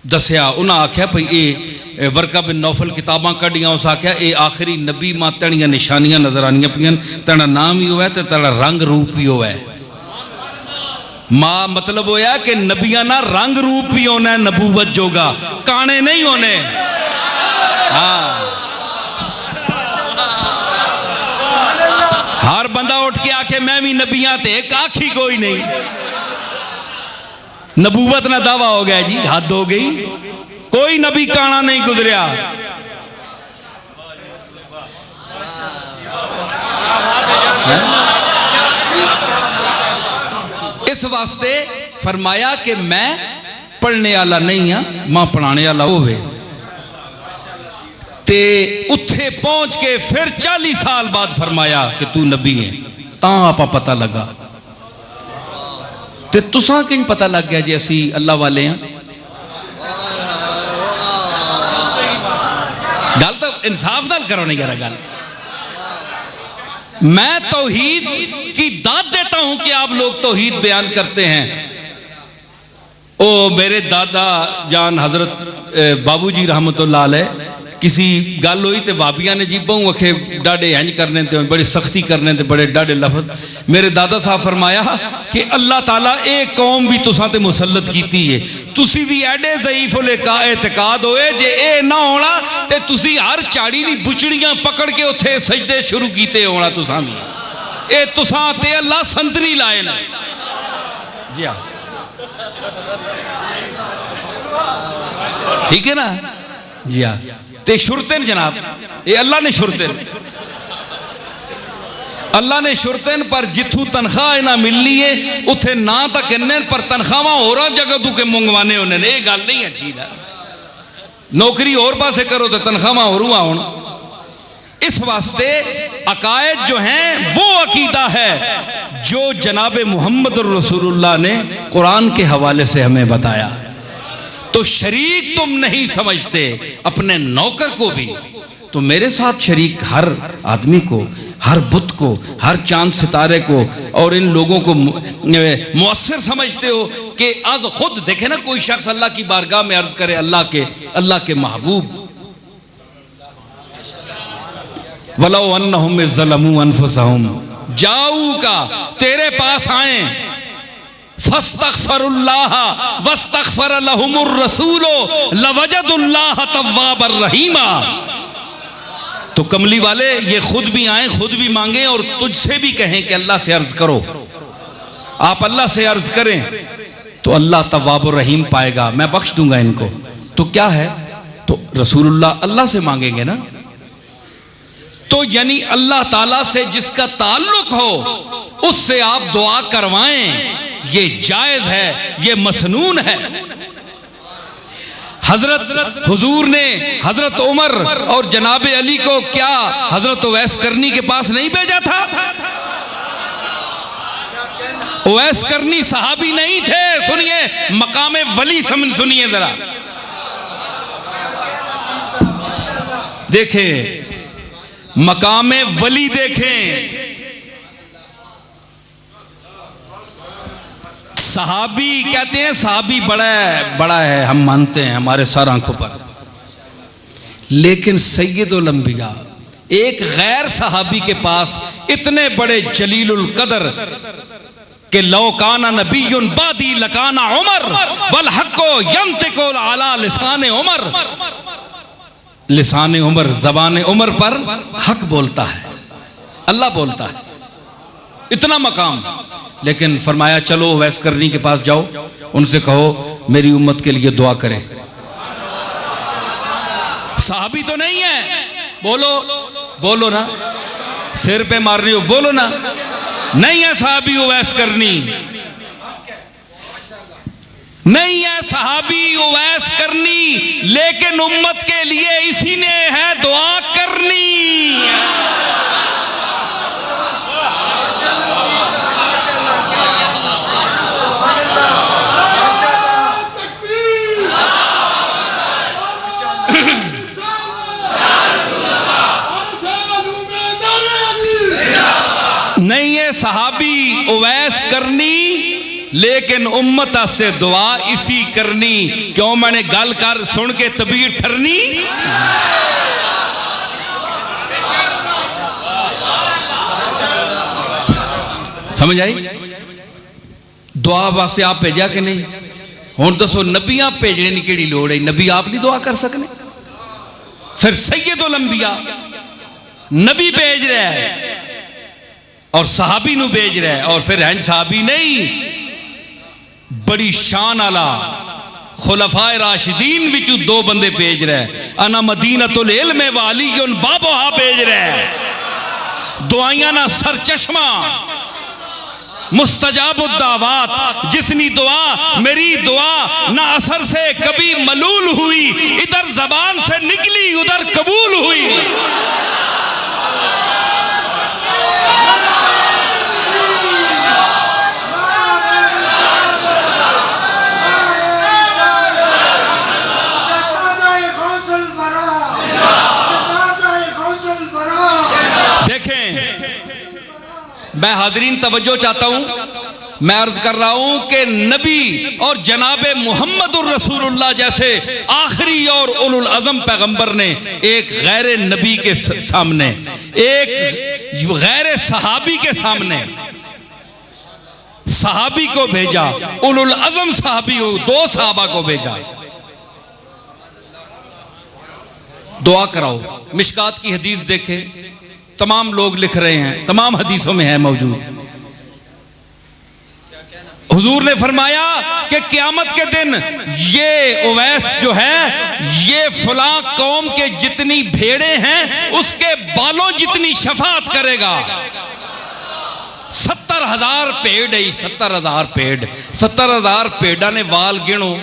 दसिया उन्हें आख्या भाई ये वर्का बिन नौफल किताबां कढ़ियां। उस आख्या ये आखिरी नबी मां तेरियां निशानियां नजर आनियां पियां, तेरा नाम ही होया ते तेरा रंग रूप ही होया। मां मतलब होया कि नबियां ना रंग रूप भी होना है नबूवत जोगा, काने नहीं होने। हाँ हर बंदा उठ के आखे मैं भी नबियां ते एक आखी कोई नहीं। नबूवत ना दावा हो गया जी, हद हो गई। कोई नबी काना नहीं गुजरिया। इस वास्ते फरमाया कि मैं पढ़ने वाला नहीं हाँ, मां पढ़ाने वाला होवे। ते उत्थे पहुंच के फिर 40 साल बाद फरमाया कि तू नबी है। तां आपा पता लगा ते तुसां किंज पता लग गया जी असी अल्लाह वाले हैं। गल तो इंसाफ नाल करो नहीं यार। गल मैं तौहीद की दाद देता हूं कि आप लोग तौहीद बयान करते हैं। ओ मेरे दादा जान हजरत बाबूजी रहमतुल्लाह अलैह किसी गल हुई तो वाबिया ने जी बहु अखे डाडे इंज करने ते बड़ी सख्ती करने ते बड़े डाडे लफज। मेरे दादा साहब फरमाया कि अल्लाह ताला एक कौम भी तुसां ते मुसल्लत कीती है, तुसी भी एडे ज़ईफ एतकाद होए जे ए ना होना ते तुसी हर झाड़ी दी बुचड़ियां पकड़ के उत्थे सजदे शुरू कीते होना। तुसां भी ए तुसां ते अल्लाह संतरी लाए ना जी। हाँ ठीक है ना जी। हाँ ते शुरतन जनाब ये अल्लाह ने शुरतन, अल्लाह ने शुरतन पर जिथू तनख्वाह इन्हें मिलनी है उथे ना तो कहने पर तनख्वाह होर जगह तू के मंगवाने होने ने। ये गल नहीं अच्छी ना, नौकरी और पासे करो तो तनख्वाह होर आउन। इस वास्ते अकायद जो हैं वो अकीदा है जो जनाब मुहम्मद रसूलुल्लाह ने कुरान के हवाले से हमें बताया। तो शरीक तुम नहीं समझते अपने नौकर को भी, तो मेरे साथ शरीक हर आदमी को, हर बुत को, हर चांद सितारे को और इन लोगों को मुअस्सिर समझते हो कि आज खुद देखे ना कोई शख्स अल्लाह की बारगाह में अर्ज करे अल्लाह के महबूब वलो अन्नहुम ज़लमू अनफुसहुम जाऊका तेरे पास आए फस्तगफिरुल्लाह वस्तगफर लहुमुर रसूलो लवजदुल्लाह तव्वाबर रहीमा। तो कमली वाले ये खुद भी आए, खुद भी मांगे और तुझसे भी कहें कि अल्लाह से अर्ज करो। आप अल्लाह से अर्ज करें तो अल्लाह तव्वाबुर रहीम पाएगा, मैं बख्श दूंगा इनको। तो क्या है, तो रसूलुल्लाह अल्लाह से मांगेंगे ना। तो यानी अल्लाह ताला से जिसका ताल्लुक हो उससे आप दुआ करवाएं, ये जायज है, ये मसनून है। हजरत हुजूर ने हजरत उमर और जनाब अली को क्या हजरत उवैस करनी के पास नहीं भेजा था? उवैस करनी सहाबी नहीं थे। सुनिए मकामे वली सुनिए जरा, देखें मकामे वली देखें। सहाबी कहते हैं सहाबी बड़ा है, हम मानते हैं हमारे सर आंखों पर, लेकिन सैयदुल अंबिया एक गैर सहाबी के पास इतने बड़े जलीलुल कदर कि लौ काना नबियुन बादी लकाना उमर वल हक्को यंतिकु अला लिसाने उमर, लिसाने उमर ज़बान उमर पर हक बोलता है, अल्लाह बोलता है, इतना मकाम। लेकिन फरमाया चलो वैस करनी के पास जाओ, उनसे कहो मेरी उम्मत के लिए दुआ करे। सहाबी तो नहीं है, बोलो ना, सिर पे मार रही हो, बोलो ना, नहीं है सहाबी उवैस करनी, नहीं है सहाबी उवैस करनी, लेकिन उम्मत के लिए इसी ने है दुआ करनी। नहीं है सहाबी उवैस करनी, लेकिन उम्मत आस्ते दुआ इसी करनी। क्यों मैंने गल कर सुन के तबीयत ठरनी। समझ आई? दुआ वास्ते आप भेजा कि नहीं? हुण दसो नबियां भेजने की केड़ी लोड़ है? नबी आप नहीं दुआ कर सकने? फिर सैयदुल अंबिया नबी भेज रहा है और सहाबी नू भेज रहा है, और फिर हैं सहाबी नहीं, बड़ी शान आला खुलफाए राशिदीन विचू दो बंदे भेज रहा है। अना मदीनतुल इल्म व अलीयुन बाबुहा भेज रहा है। दुआइयां ना सर चश्मा मुस्तजाबुद दावात, जिसनी दुआ मेरी दुआ ना असर से कभी मलूल हुई, इधर जबान से निकली उधर कबूल हुई। मैं हाजरीन तवज्जो चाहता हूं, मैं अर्ज कर रहा हूं कि नबी और जनाबे मुहम्मदुर रसूलुल्लाह जैसे आखिरी और उलुल अज़म पैगंबर ने एक गैर नबी के सामने, एक गैर सहाबी के सामने सहाबी को भेजा, उलुल अज़म सहाबी को, दो सहाबा को भेजा। दुआ कराओ। मिशकात की हदीस देखे, तमाम लोग लिख रहे हैं, तमाम हदीसों में है मौजूद। हुजूर ने फरमाया कि क़यामत के दिन ये उवैस जो है, ये फलां कौम के जितनी भेड़े हैं उसके बालों जितनी शफाअत करेगा। 70,000 भेड़ है, 70,000 भेड़, 70,000 भेड़ा ने वाल गिनो।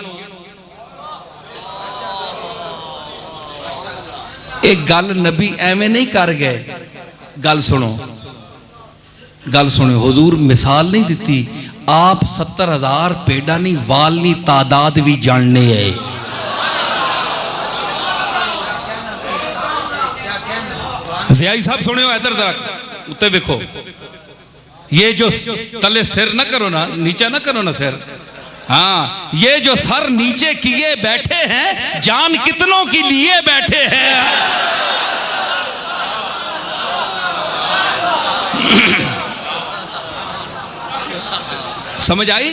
एक गल नबी एवं नहीं कर गए, गल सुनो, गल सुनो। हुजूर मिसाल नहीं दी, आप 70,000 भेड़ा नहीं, वाल नहीं, तादाद भी जानने है। ज़ियाई साहब सुने हो, इधर जरा उत्ते देखो, ये जो तले सिर ना करो ना, नीचे ना करो ना सिर, हाँ, ये जो सर नीचे किए बैठे हैं, जान कितनों की लिए बैठे हैं। समझ आई?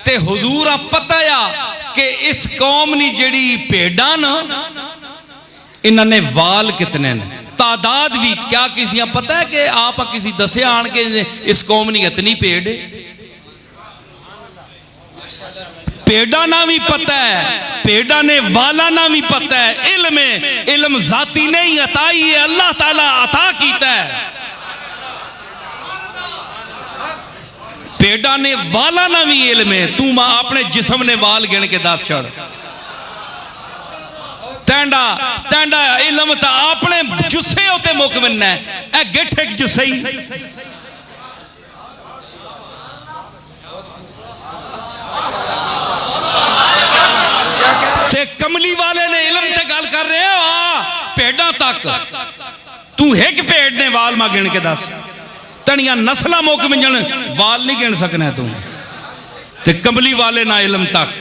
ते हुजूर पता आ कि इस कौम नी जेड़ी भेड़ा ना, इन्होंने वाल कितने ने, तादाद भी क्या किसी पता है कि आप किसी दसे आन के इस कौम नी इतनी भेड़, भेड़ा ना भी पता है, भेड़ा ने वाला ना भी पता है। इल्म जाती नहीं, अताई है, अल्लाह ताला अता कीता है। भेड़ा ने वाला ना भी इल्म है, तू अपने जिस्म ने वाल गिन के दस छड़। तैंडा तैंडा इल्म तो अपने जुस्से उते मुक बनना है, ए गिठ एक जुस्से ही। ते कमली वाले ने इल्म ते गल कर रहे हो, भेड़ा तक तू एक भेड़ ने वाल मा गिन के दस, तनिया नस्ल मुक मिंजन वाल नहीं गिन सकना तू। ते कमली वाले ना इल्म तक।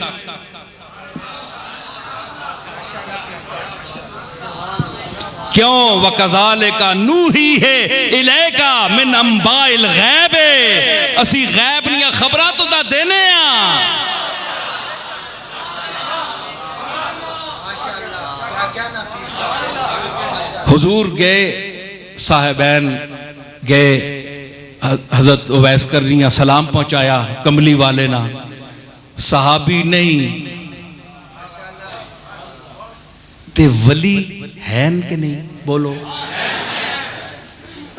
क्यों वकज़ाले का नूही है इलेका मिन अंबाइल गैबे, असी गैब दियां खबरां तो दा देने आ। हुजूर गए, साहिबैन गए, हजरत उवैस करनिया सलाम पहुंचाया कमली वाले ना, सहाबी नहीं ते वली हैन कि नहीं, बोलो।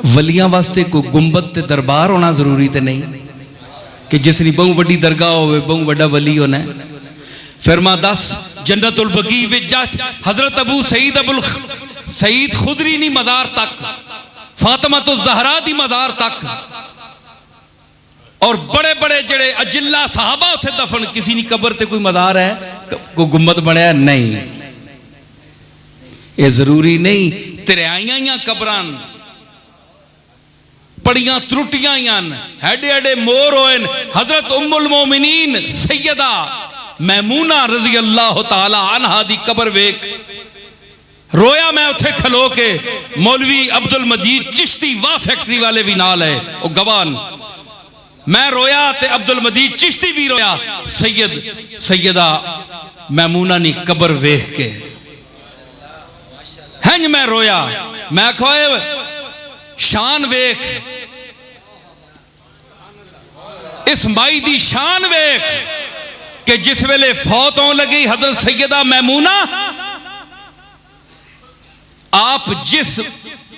वलियां वास्ते कोई गुंबद ते दरबार होना जरूरी तो नहीं कि जिसकी बहु वड्डी दरगाह हो बहु वड्डा वली होना। फिरमा दस जन्नतुल बकी विच हजरत अबू सईद खुदरी नी मज़ार तक, फातिमा तो ज़हरा दी मज़ार तक, और बड़े बड़े जड़े अजिल्ला सहाबा उथे दफन, किसी नी कब्र ते कोई मज़ार है, कोई गुंबद बनया नहीं। ये जरूरी नहीं। तिरयाइयां कब्रां पड़ियां त्रुटियां हेडे हेडे मोर होए। हजरत उम्मुल मोमिनीन सैयदा मैमूना रजी अल्लाह तआला अन्हा दी कब्र वेख रोया मैं उथे खलो के। मौलवी अब्दुल मजीद चिश्ती वाह फैक्ट्री वाले भी नाल है, वो गवान। मैं रोया ते अब्दुल मजीद चिश्ती भी रोया सैयदा मैमूना नी कब्र वेख के। हंज मैं रोया, मैं खोए शान वेख, इस माई दी शान वेख कि जिस वेले फौत होने लगी हजरत सैयदा मैमूना, आप जिस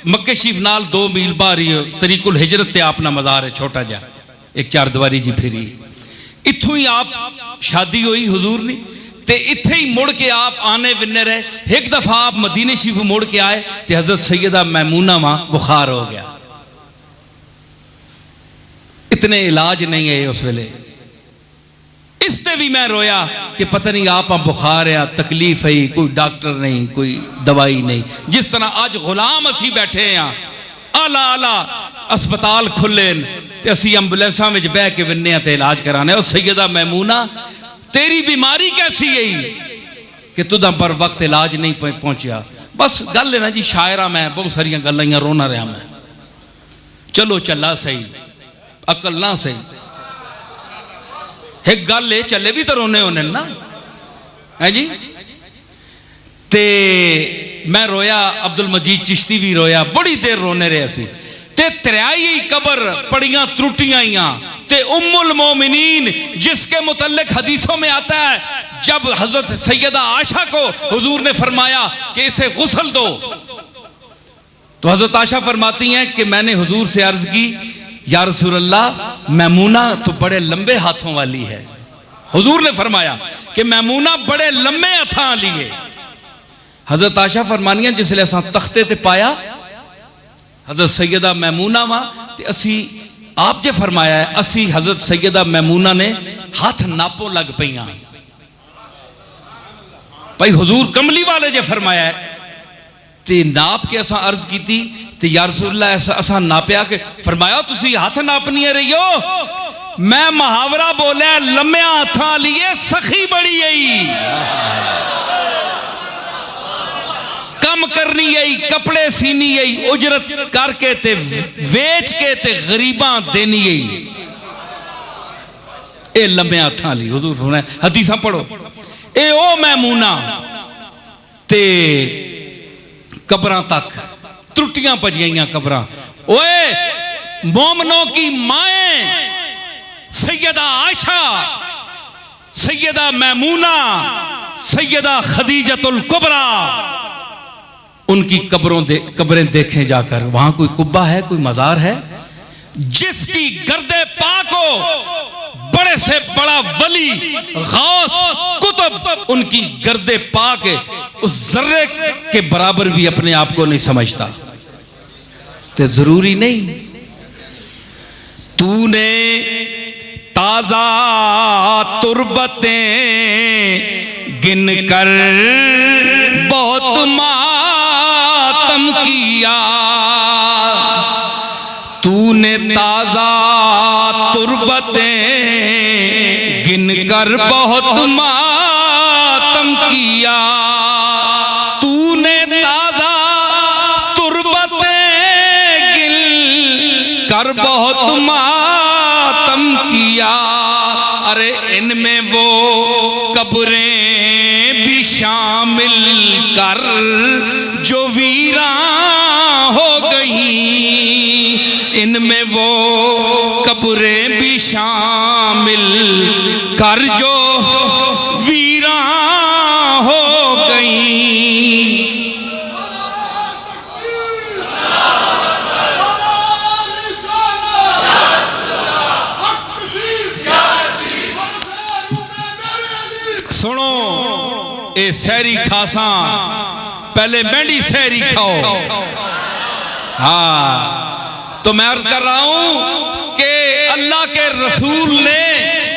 मक्के शरीफ नाल 2 मील बाहर तरीकुल हिजरत ते अपना मज़ार है, छोटा जा एक 4 दीवारी जी फिरी, इत्थों ही आप शादी हुई हुजूर ने, ते इत्थे ही मुड़ के आप आने विन्ने रहे। एक दफा आप मदीने शरीफ मुड़ के आए तो हजरत सैयदा मैमूना वहां बुखार हो गया। इतने इलाज नहीं है उस वेले, इससे भी मैं रोया कि पता नहीं आप बुखार है, तकलीफ है, कोई डॉक्टर नहीं, कोई दवाई नहीं। जिस तरह अज गुलाम असी बैठे हैं, आला आला अस्पताल खुले ते असी एंबुलेंसा में बह के विन्ने ते इलाज कराने। और सैयदा मैमूना तेरी बीमारी कैसी है कि तुदा पर वक्त इलाज नहीं पहुंचा। बस गल है ना जी, शायरा मैं बहुत सारिया गल्लां रोना रहा मैं, चलो चला सही अकल ना सही, एक गल है चले भी तो रोने होने ना है जी। ते मैं रोया, अब्दुल मजीद चिश्ती भी रोया, बड़ी देर रोने रहे सी। ते त्रियाई कब्र पड़ियां त्रुटियां ते उम्मुल मोमिनीन जिसके मुतल्लिक हदीसों में आता है, जब हजरत सैयदा आयशा को हुजूर ने फरमाया कि इसे गुस्ल दो, तो हजरत आयशा फरमाती हैं कि मैंने हुजूर से अर्ज की, या रसूल अल्लाह मैमूना तो बड़े लंबे हाथों वाली है। हुजूर ने फरमाया कि मैमूना बड़े लंबे हथा वाली है। हजरत आयशा फरमानियां जिसले असा तख्ते ते पाया हजरत सैयदा मैमूना वा, ते असी आप जे फरमाया है, असी हजरत सैयदा मैमूना ने हाथ नापो लग पईयां। भाई हुजूर कमली वाले जे फरमाया है ते नाप के असा अर्ज की थी, ते या रसूलल्लाह असा नापया के फरमाया तुसी हाथ नापनी रही हो। मैं मुहावरा बोलिया लम्या हाथा लिए सखी बड़ी आई, कम करनी आई, कपड़े सीनी आई, उजरत करके ते वेच के ते गरीबां देनी आई। ए लम्या हाथा ली हुजूर फरमाया, हदीसां पढ़ो। ए ओ मैमूना ते कब्रां तक त्रुटियां पजियां कब्रां। ओए मोमनों की माएं सैयदा आयशा, सैयदा मैमूना, सैयदा खदीजतुल कुबरा, उनकी कब्रें देखें जाकर। वहां कोई कुब्बा है, कोई मजार है, जिसकी गर्दे पाक हो बड़े से बड़ा वली गौस कुतुब उनकी गर्दे पाक उस जर्रे के बराबर भी अपने आप को नहीं समझता। तो जरूरी नहीं तूने ताजा तुरबतें गिन कर बहुत मातम किया, तूने ताजा तुरबतें गिनकर बहुत मातम किया, तूने ताजा तुरबतें गिनकर बहुत मातम किया। अरे इनमें वो कब्रें भी शामिल कर जो वीरान हो गई, इनमें वो कब्रें भी शामिल कर जो वीरान हो गई। सुनो ए सहरी खासा, पहले मेंढी सहरी खाओ। हाँ, तो मैं अर्ज कर रहा हूं कि अल्लाह के रसूल ने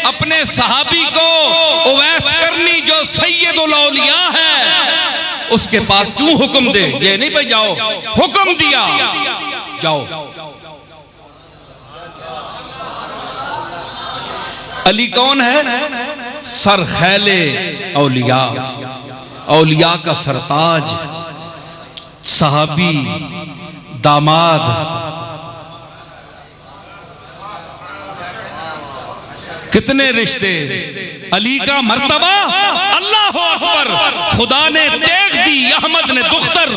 अपने सहाबी को उवैस करनी जो सैयदुल औलिया है उसके पास क्यों हुक्म दे? ये नहीं भाई जाओ, हुक्म दिया जाओ। अली कौन है? सरखैले औलिया, औलिया का सरताज, सहाबी, दामाद। कितने रिश्ते, अली का मर्तबा अल्लाह अकबर, खुदा ने देख दी, अहमद ने दुख्तर।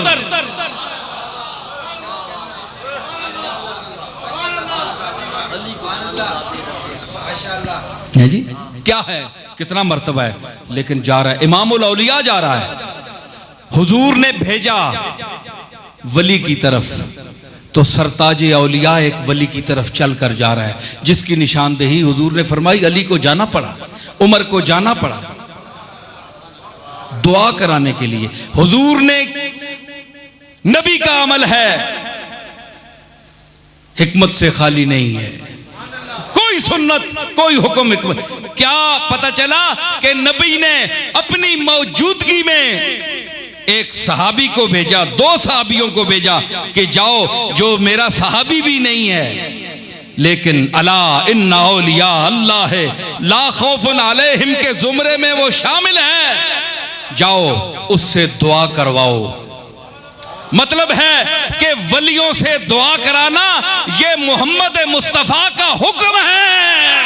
है जी, क्या है, कितना मर्तबा है, लेकिन जा रहा है, इमामुल औलिया जा रहा है। हुजूर ने भेजा वली की तरफ, तो सरताज औलिया एक वली की तरफ चल कर जा रहा है, जिसकी निशानदेही हुजूर ने फरमाई। अली को जाना पड़ा, उमर को जाना पड़ा दुआ कराने के लिए। हुजूर ने, नबी का अमल है, हिकमत से खाली नहीं है, कोई सुन्नत, कोई हुक्म हिकमत। क्या पता चला कि नबी ने अपनी मौजूदगी में एक सहाबी को भेजा, दो सहाबियों को भेजा कि जाओ, जो मेरा सहाबी भी नहीं है, लेकिन अला इन्ना औलिया अल्लाह है ला खौफुन अलैहिम के जुमरे में वो शामिल है, जाओ उससे दुआ करवाओ। मतलब है कि वलियों से दुआ कराना ये मोहम्मद मुस्तफा का हुक्म है।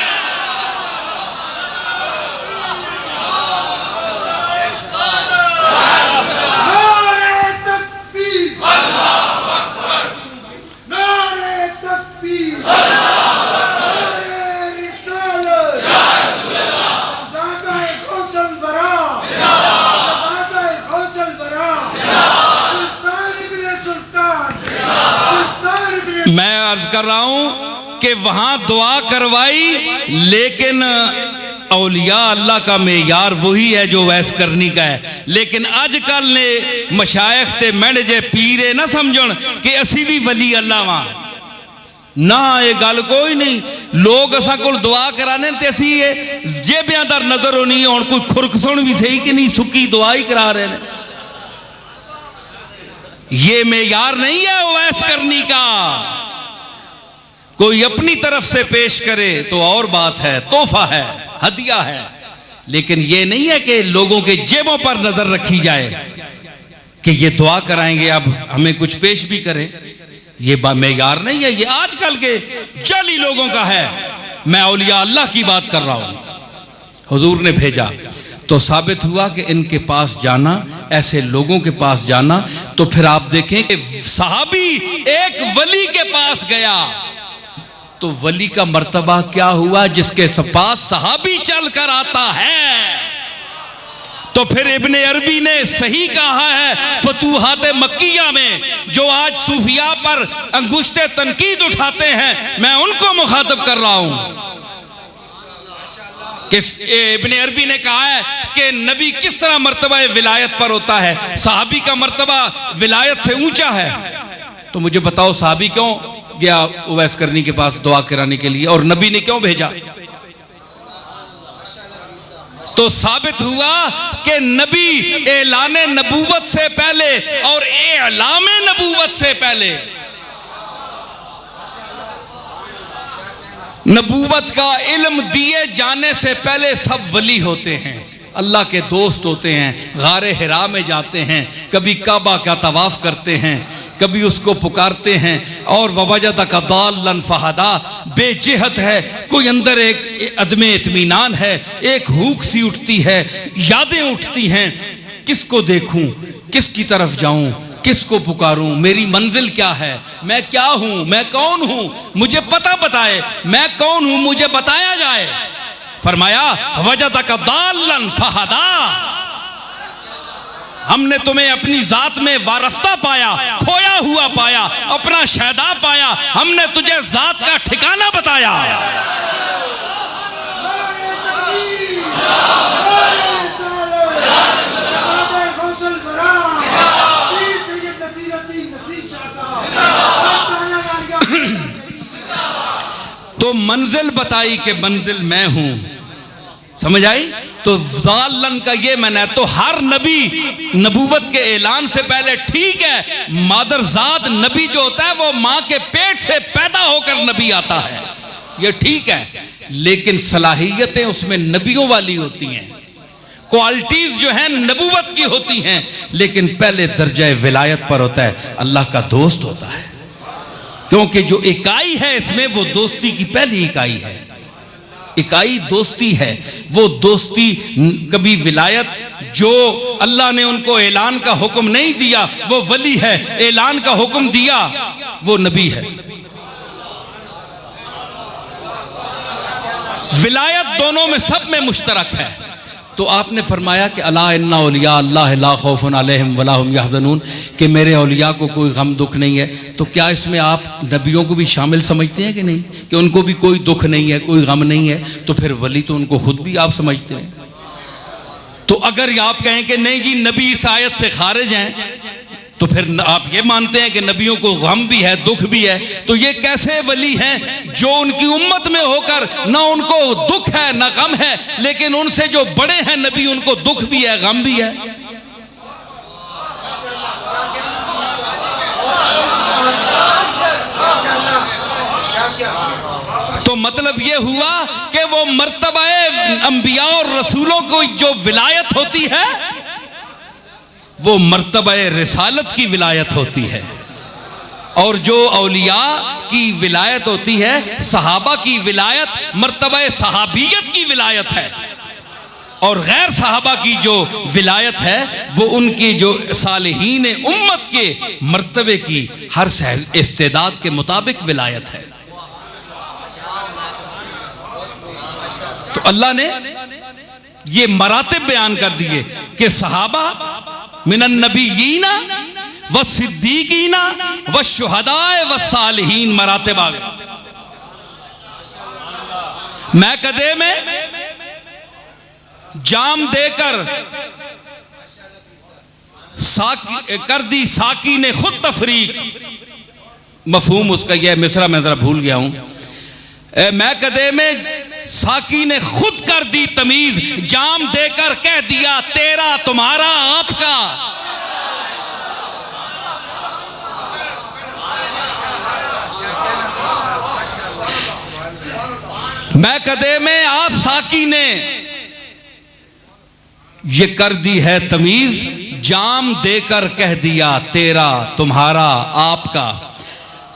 मैं अर्ज कर रहा हूं कि वहां दुआ करवाई, लेकिन औलिया अल्लाह का मेयार वही है जो वैस करनी का है। लेकिन आजकल ने मशाइख ते मैंने जे पीरे ना समझन कि असी भी वली अल्लाह वहां ना, ये गल कोई नहीं। लोग असा को दुआ कराने ते असी जेबियां दर नजर होनी है, हुण कोई खुरक सुन भी सही कि नहीं, सुक्की दुआ ही करा रहे हैं। ये मेयार नहीं है वैस करनी का। कोई अपनी तरफ से पेश करे तो और बात है, तोहफा है, हदिया है, लेकिन ये नहीं है कि लोगों के जेबों पर नजर रखी जाए कि ये दुआ कराएंगे अब हमें कुछ पेश भी करें। ये मेयार नहीं है, ये आजकल के जाली लोगों का है। मैं औलिया अल्लाह की बात कर रहा हूं। हुजूर ने भेजा तो साबित हुआ कि इनके पास जाना, ऐसे लोगों के पास जाना, तो फिर आप देखें कि सहाबी एक वली के पास गया तो वली का मर्तबा क्या हुआ, जिसके पास सहाबी चल कर आता है। तो फिर इब्ने अरबी ने सही कहा है फतूहात मक्किया में, जो आज सूफिया पर अंगुश्ते तनकीद उठाते हैं, मैं उनको मुखातब कर रहा हूं। इब्ने अरबी ने कहा है कि नबी किस तरह मर्तबा विलायत पर होता है, सहाबी का मर्तबा विलायत से ऊंचा है। तो मुझे बताओ सहाबी क्यों गया उवैस करनी के पास दुआ कराने के लिए, और नबी ने क्यों भेजा? तो साबित हुआ कि नबी ऐलाने नबूवत से पहले और ऐलामे नबूवत से पहले नबूवत का इल्म दिए जाने से पहले सब वली होते हैं, अल्लाह के दोस्त होते हैं, गारे हिरा में जाते हैं, कभी काबा का तवाफ़ करते हैं, कभी उसको पुकारते हैं। और ववजदा का दाल्लन फहदा, बेजिहत है, कोई अंदर एक अदमे इत्मीनान है, एक हुक सी उठती है, यादें उठती हैं, किसको देखूं, किसकी तरफ जाऊं, किसको पुकारूं, मेरी मंजिल क्या है, मैं क्या हूं, मैं कौन हूं, मुझे पता बताए मैं कौन हूं, मुझे बताया जाए। फरमाया वजदक दाल्लन फहदा, हमने तुम्हें अपनी जात में वारफ्ता पाया, खोया हुआ पाया, अपना शहदा पाया, हमने तुझे जात का ठिकाना बताया। तो मंजिल बताई कि मंजिल मैं हूं, समझ आई? तो ज़ालन का ये मैंने, तो हर नबी नबूवत के ऐलान से पहले, ठीक है मादरजाद नबी जो होता है वो माँ के पेट से पैदा होकर नबी आता है, ये ठीक है, लेकिन सलाहियतें उसमें नबियों वाली होती हैं, क्वालिटीज जो हैं नबूवत की होती हैं, लेकिन पहले दर्जा विलायत पर होता है, अल्लाह का दोस्त होता है, क्योंकि जो इकाई है इसमें वो दोस्ती की पहली इकाई है, इकाई दोस्ती है। वो दोस्ती कभी विलायत, जो अल्लाह ने उनको ऐलान का हुक्म नहीं दिया वो वली है, ऐलान का हुक्म दिया वो नबी है। विलायत दोनों में, सब में मुश्तरक है। तो आपने फरमाया कि अला इन्ना औलिया अल्लाह ला खौफुन अलैहिम वला हुम यहज़नून, कि मेरे औलिया को कोई गम दुख नहीं है। तो क्या इसमें आप नबियों को भी शामिल समझते हैं कि नहीं, कि उनको भी कोई दुख नहीं है, कोई गम नहीं है? तो फिर वली तो उनको खुद भी आप समझते हैं। तो अगर आप कहें कि नहीं जी नबी इस आयत से खारिज हैं, तो फिर आप ये मानते हैं कि नबियों को गम भी है, दुख भी है, तो ये कैसे वली हैं जो उनकी उम्मत में होकर ना उनको दुख है ना गम है, लेकिन उनसे जो बड़े हैं नबी उनको दुख भी है, गम भी है। तो मतलब ये हुआ कि वो मर्तबा अंबिया और रसूलों को जो विलायत होती है वो मर्तबा रिसालत की विलायत होती है, और जो औलिया की विलायत होती है, सहाबा की विलायत मर्तबा सहाबियत की विलायत है, और गैर सहाबा की जो विलायत है वो उनकी जो सालिहीन उम्मत के मर्तबे की हर इस्तेदाद के मुताबिक विलायत है। तो अल्लाह ने ये मरातिब बयान कर दिए कि सहाबा मिनन नबीयीना व सिद्दीकीना व शुहदाए व सालिहीन, मरातिब आ गए। मैं कदे में जाम देकर साकी कर दी, साकी ने खुद तफरीक, मफहूम उसका यह मिसरा मैं जरा भूल गया हूं। मैं कदे में साकी ने खुद कर दी तमीज, जाम देकर कह दिया तेरा तुम्हारा आपका। मैं कदे में आप साकी ने ये कर दी है तमीज, जाम देकर कह दिया तेरा तुम्हारा आपका।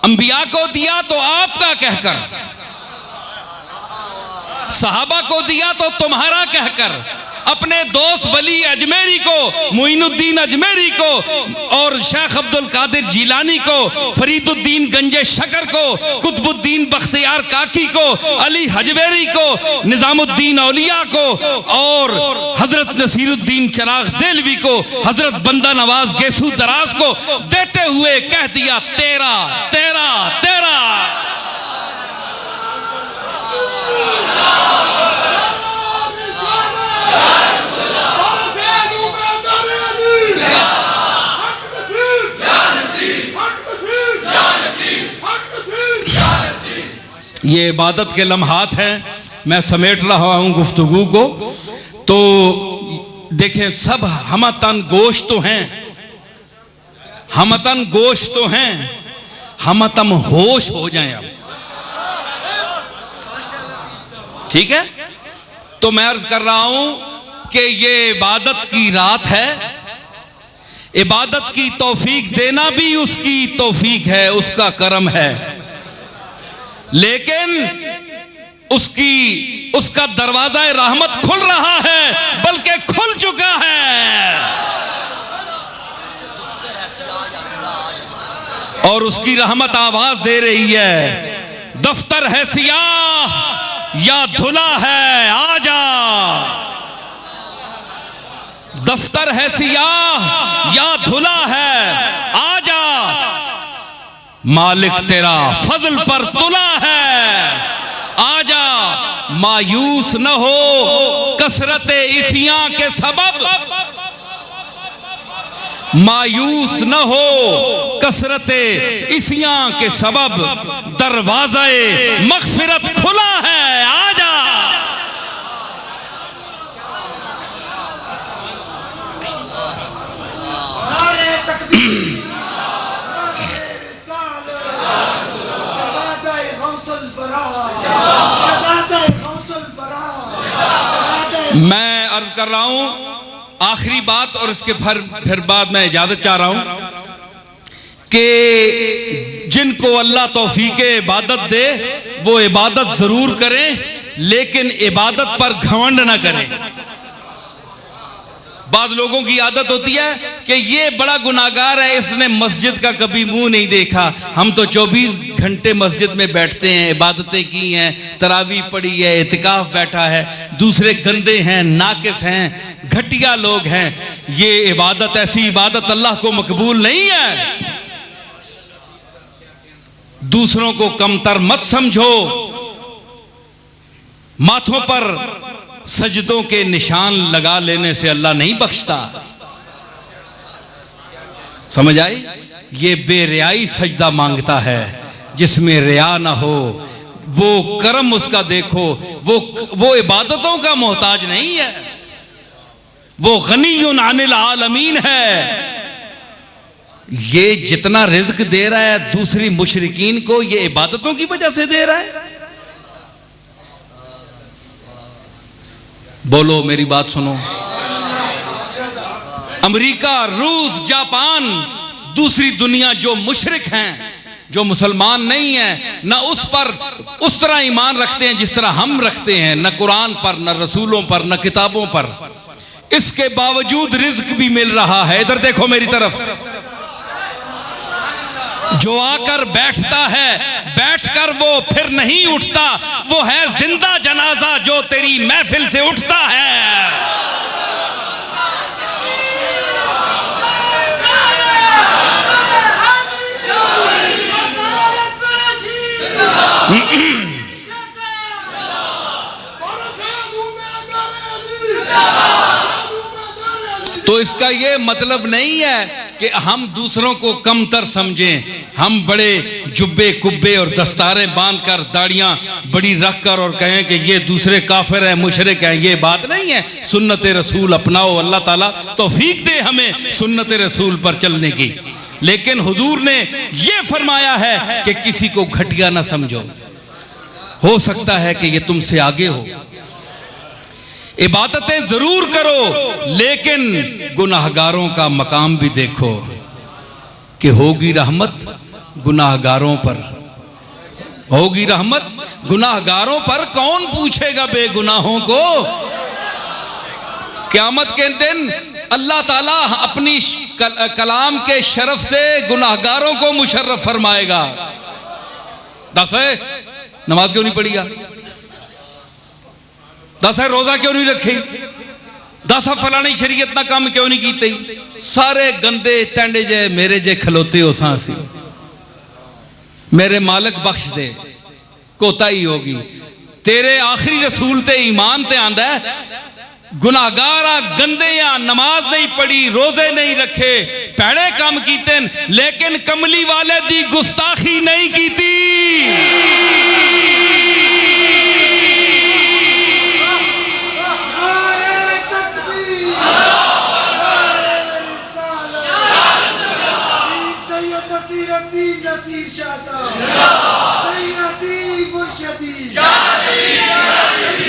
अंबिया को दिया तो आपका कहकर, सहाबा को दिया तो तुम्हारा कहकर, अपने दोस्त वली अजमेरी को, मुइनुद्दीन अजमेरी को, और शेख अब्दुल कादिर जीलानी को, फरीदुद्दीन गंजे शकर को, कुतुबुद्दीन बख्तियार काकी को, अली हजवेरी को, निजामुद्दीन औलिया को, और हजरत नसीरुद्दीन चिराग देलवी को, हजरत बंदा नवाज गेसू दराज को देते हुए कह दिया तेरा तेरा तेरा। ये इबादत के लम्हात हैं, मैं समेट रहा हूँ गुफ्तगू को। तो देखें, सब हमतन गोश्त तो हैं, हमतन गोश्त तो हैं, हमतम होश हो जाएं। अब ठीक है, तो मैं अर्ज कर रहा हूं कि ये इबादत की रात है, इबादत की तौफीक देना भी उसकी तौफीक है, उसका करम है, लेकिन उसका दरवाजा रहमत खुल रहा है, बल्कि खुल चुका है, और उसकी रहमत आवाज दे रही है, दफ्तर है सियाह या धुला है आजा, दफ्तर है सियाह या धुला है आजा, मालिक तेरा फजल पर तुला है आजा, मायूस न हो कसरत इसियां के सबब, मायूस न हो कसरत इसियां के सबब, दरवाज़े मग़फ़िरत खुला है आजा। मैं अर्ज कर रहा हूं आखिरी बात, और इसके फिर बाद मैं इजाजत चाह रहा हूं कि जिनको अल्लाह तौफीक इबादत दे वो इबादत जरूर करें, लेकिन इबादत पर घमंड ना करें। बाद लोगों की आदत होती है कि ये बड़ा गुनाहगार है, इसने मस्जिद का कभी मुंह नहीं देखा, हम तो 24 घंटे मस्जिद में बैठते हैं, इबादतें की हैं, तरावी पढ़ी है, इतिकाफ बैठा है, दूसरे गंदे हैं, नाकिस हैं, घटिया लोग हैं। ये इबादत, ऐसी इबादत अल्लाह को मकबूल नहीं है। दूसरों को कमतर मत समझो, माथों पर सजदों के निशान लगा लेने से अल्लाह नहीं बख्शता। समझ आई? ये बेरियाई सजदा मांगता है, जिसमें रिया ना हो, वो करम उसका देखो, वो इबादतों का मोहताज नहीं है, वो गनीयुन अनिल आलमीन है। ये जितना रिज़्क दे रहा है दूसरी मुशरिकीन को, ये इबादतों की वजह से दे रहा है। बोलो मेरी बात सुनो। अमेरिका, रूस, जापान, दूसरी दुनिया जो मुशरिक हैं, जो मुसलमान नहीं है, न उस पर उस तरह ईमान रखते हैं जिस तरह हम रखते हैं, न कुरान पर, न रसूलों पर, न किताबों पर, इसके बावजूद रिज़्क भी मिल रहा है। इधर देखो मेरी तरफ, जो आकर बैठता है, बैठकर वो फिर नहीं उठता, वो है जिंदा जनाजा जो तेरी महफिल से उठता है। तो इसका ये मतलब नहीं है कि हम दूसरों को कमतर समझें, हम बड़े जुब्बे कुब्बे और दस्तारें बांधकर, दाढ़ियां बड़ी रखकर और कहें कि ये दूसरे काफिर हैं, मुशरिक हैं। ये बात नहीं है। सुन्नत रसूल अपनाओ, अल्लाह ताला तौफीक दे हमें सुन्नत रसूल पर चलने की। लेकिन हुजूर ने ये फरमाया है कि किसी को घटिया ना समझो, हो सकता है कि ये तुमसे आगे हो। इबादतें जरूर करो, लेकिन गुनाहगारों का मकाम भी देखो कि होगी रहमत गुनाहगारों पर, होगी रहमत गुनाहगारों पर। कौन पूछेगा बेगुनाहों को? क़यामत के दिन अल्लाह ताला अपनी कलाम के शरफ से गुनाहगारों को मुशर्रफ फरमाएगा। दस है नमाज क्यों नहीं पढ़ी? 10 है रोजा क्यों नहीं रखी? 10 फलानी शरीयत ना काम क्यों नहीं की? सारे गंदे टेंडे जे मेरे जे खलोते हो सांसी, मेरे मालिक बख्श दे, कोताही होगी। तेरे आखिरी रसूल ते ईमान ते आंदा है, गुनाहगारा गंदे या नमाज नहीं पढ़ी, रोजे नहीं रखे, पैड़े काम कीते, लेकिन कमली वाले दी गुस्ताखी नहीं कीती।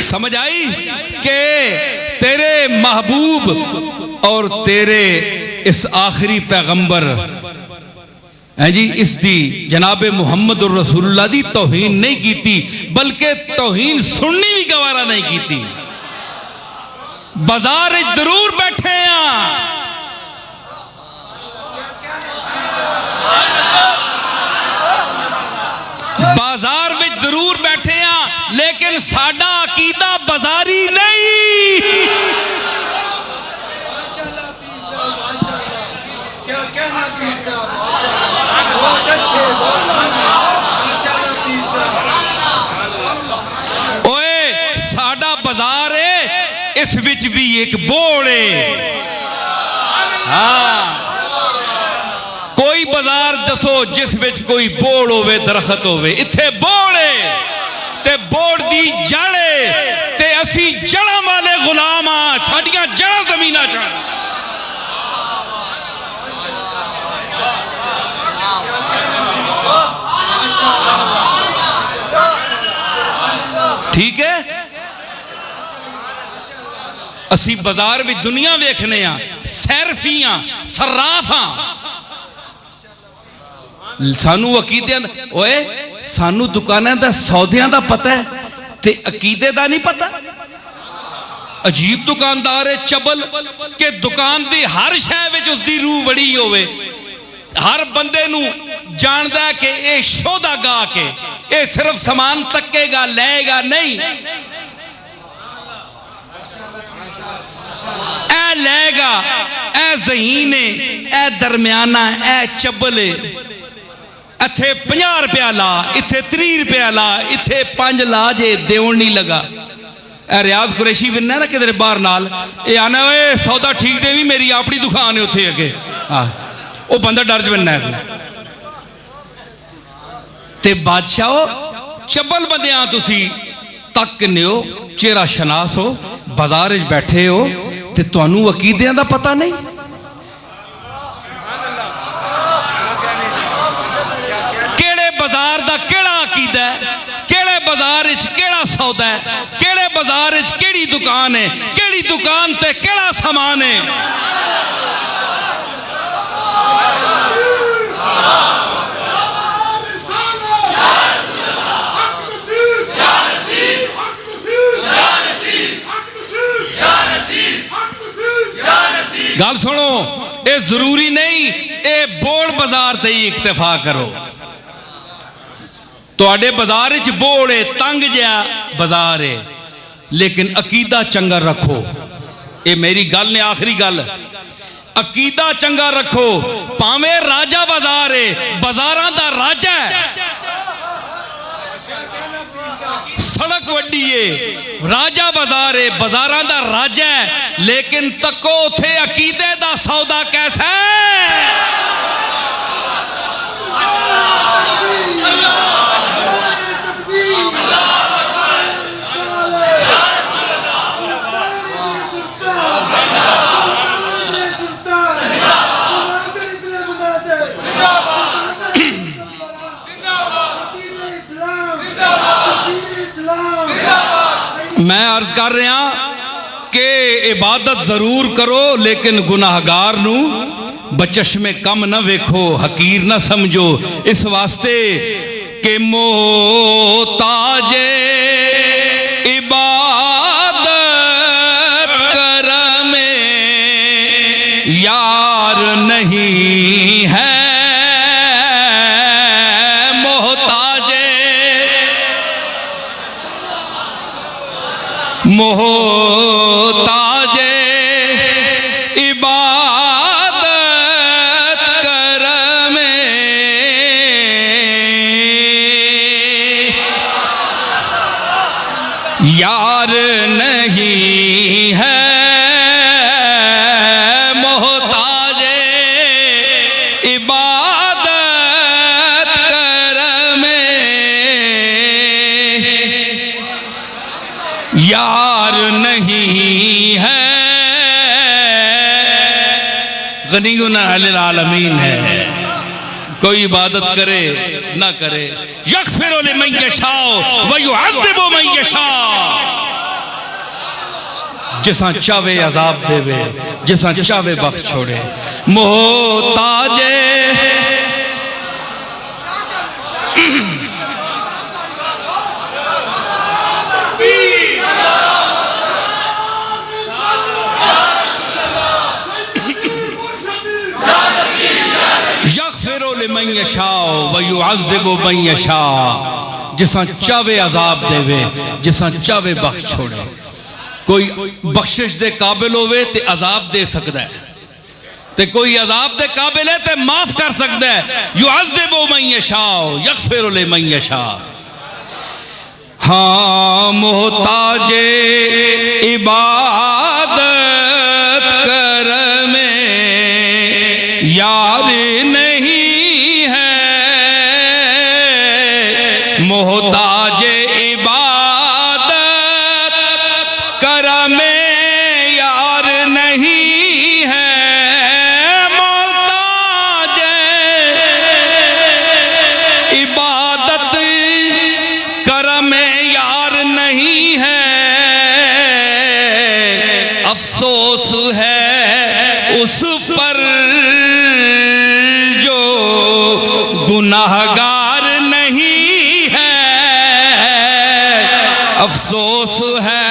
समझ आई कि तेरे महबूब और तेरे इस आखिरी पैगंबर है जी इसकी जनाबे मुहम्मद और रसूलुल्लाह दी तौहीन नहीं की थी, बल्कि तौहीन सुननी भी गवारा नहीं की थी। बाजार जरूर बैठे हैं, बाजार में जरूर बैठे हैं, लेकिन साडा अकीदा बाजारी नहीं। माशाल्लाह पीर साहब, माशाल्लाह, क्या कहना पीर साहब, माशाल्लाह, बहुत अच्छे, बहुत माशाल्लाह पीर साहब। ओए साडा बाजार है, इस विच भी एक बोड़ है। हाँ, कोई बाजार दसो जिस विच कोई बोड़ होवे, दरखत होवे। इत्थे बोड़ है ते बोड़ दी जड़ है ते असी जड़ां वाले गुलाम हां, साडियां जड़ां ज़मीनां च। ठीक है, असी बाजार में दुनिया वेखने आ, सैरफी हां, सर्राफ हां। सानू अकीदे ओए सानू दुकानां दा सौदियां दा पता है ते अकीदे दा नहीं पता। अजीब दुकानदार है चबल के दुकान दी हर शै विच उसदी रूह बड़ी होवे, हर बंदे नू जानदा है कि ये शोधा गा के ये सिर्फ सामान तकेगा लेगा नहीं, ए लेगा, ए ज़हीन है, ए दरमियाना, ए चबल है। इत्थे 50 रुपया ला, इत्थे 30 रुपया ला, इत्थे 5 ला, जे देवन नहीं लगा। रियाज कुरैशी बिन्ना ना किधर बाहर नाल ये आना ओए सौदा ठीक दे भी, मेरी अपनी दुकान है उत्थे अगे। हाँ, वो बंदा डर च बनना है ते बादशाह चबल बंदियां तुसी तक ने हो, चेहरा शनास हो, बाजार च बैठे हो ते तुहानू अकीदियां दा पता नहीं। केड़े बाजार दा केड़ा अकीदा है, केड़े बाजार च केड़ा सौदा है, केड़े बाजार च केड़ी दुकान है, केड़ी दुकान ते केड़ा सामान है। गल सुनो, ये जरूरी नहीं ये बोर्ड बाजार ते ही इक्तफा करो। तुहाडे बाजार च बोर्ड है, तंग जिहा बाजार है, लेकिन अकीदा चंगा रखो। ये मेरी गल ने आखिरी गल, अकीदा चंगा रखो। भावें राजा बाजार है, बाजारां दा राजा है, सड़क वड्डी है, राजा बाजार है, बाजारां दा राजा है, लेकिन तको उथे अकीदे दा सौदा कैसा है। मैं अर्ज कर रहा कि इबादत जरूर करो, लेकिन गुनाहगार नू बचश्मे कम न वेखो, हकीर न समझो। इस वास्ते के मोहताजे इबादत कर में यार नहीं है, मोहताजे इबादत कर में यार नहीं है, मोहताजे इबादत कर में यार नहीं है। गनीयुन अनिल आलमीन है, कोई इबादत करे ना करे, यग़फ़िरु लिमन यशाअ व युअज़्ज़िबु मन यशाअ। जिसा चावे अजाब देवे, जिसा चावे बख्श छोड़े। मोहताजे यग़फ़िरु लिमन यशाअ व युअज़्ज़िबु मन यशाअ, जिसा चावे अजाब देवे, जिसा चावे बख्श छोड़े। कोई बख्शिश दे काबिल होवे ते अजाब दे सकदा है, ते कोई अजाब दे काबिल है ते माफ कर सकदा है। युअज़्ज़िबु मन यशाअ यग़फ़िरु लिमन यशाअ। हाँ मोहताजे इबादत कर में यार नहीं है, मोहताजे इबादत कर में यार नहीं है, मोहताजे इबादत कर में यार नहीं है। अफसोस है उस पर जो गुनाहगार नहीं है, अफसोस है।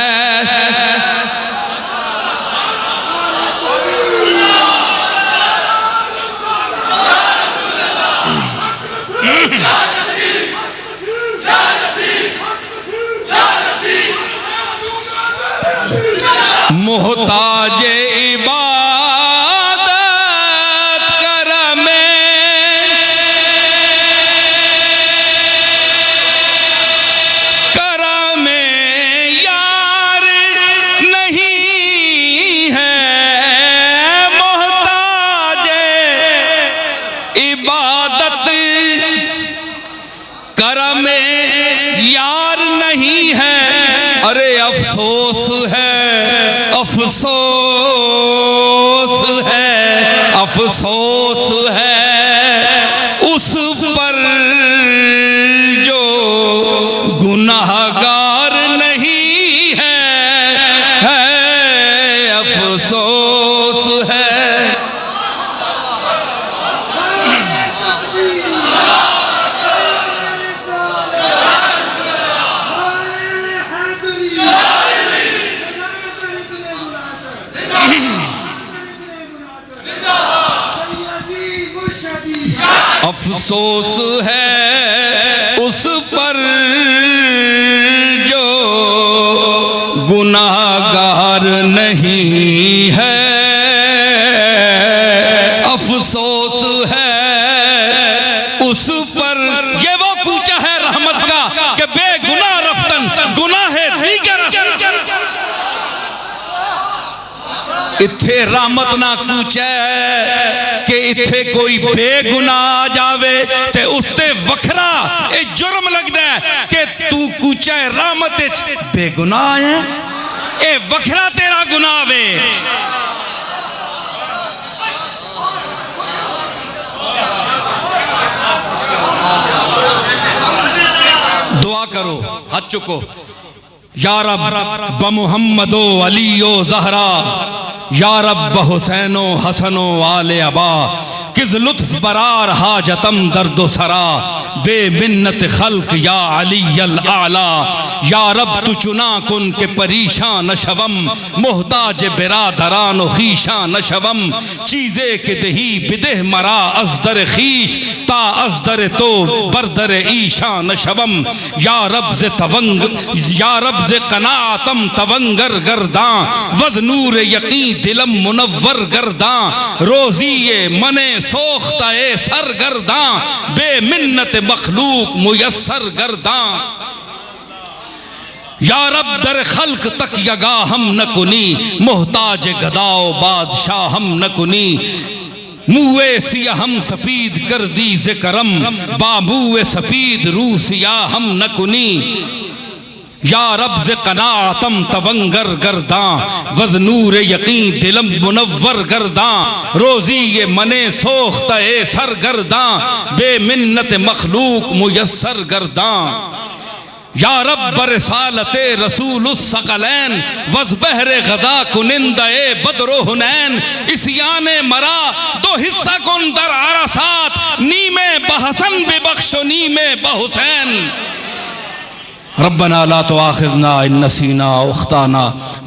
मोहताजे इबादत कर में यार नहीं है, मोहताजे इबादत कर में यार नहीं है। अरे अफसोस है, अफसोस है, अफसोस है उस पर जो गुनाहगार नहीं है, अफसोस है। अफसोस है उस पर जो गुनाहगार नहीं है, अफसोस है उस पर। ये वो कूचा है रहमत का कि बेगुनाह रफ्तन गुनाह है दीगर। इत्थे रहमत ना कूचा कि इत्थे कोई बेगुनाह आ जावे ते उसते वखरा ए जुर्म लगदा है कि तू कूचा रहमत बेगुनाह है, ए वखरा तेरा गुनाह वे। दुआ करो, हाथ चुको। या रब ब मुहम्मदो अलीयो ज़हरा, या रब ब हुसैनो हसनो आले अबा, किस लुत्फ बरार हाजतम दर्दो सरा, बे मिन्नत खल्क या अली अल आला। या रब तु चुना कुन के परीशान नशवम, मोहताज बिरादरान खीशा नशवम, चीज़े के दही बिदेह मरा अजदर खीश, ता अजदर तो बरदर ईशा नशवम। या रब से तवंग, या रब से कनातम तवंगर गर्दा, वज नूर यकी दिलम मुनव्वर गर्दा, रोजी ये मने सोख्ता ए सरगर्दा, बेमिन्नत मखलूक मुयस्सर गर्दा। या रब दर खल्क तक यगा हम न कुनी, मोहताज गदाओ बादशाह हम न कुनी, मुए सिया हम सफीद कर दी से करम, बाबुए सफीद रूसिया हम न कुनी। या रब से कनातम तवंगर गर्दा, वज नूर यकीन दिलम मुनव्वर गर्दा, रोजी ये मने सोख्ता ए सरगर्दा, बेमिन्नत मखलूक मुयस्सर गर्दा। या रब रसालते रसूलुस सकलैन वज़ बहरे गज़ा कुनिंदे बदरो हुनैन इस्याने मरा दो हिस्सा कुन दर आरसात नीमे बहसन बेबख्शो नीमे बहुसैन रब्बना ला तुआखिज़ना इन नसीना औ अख्ताना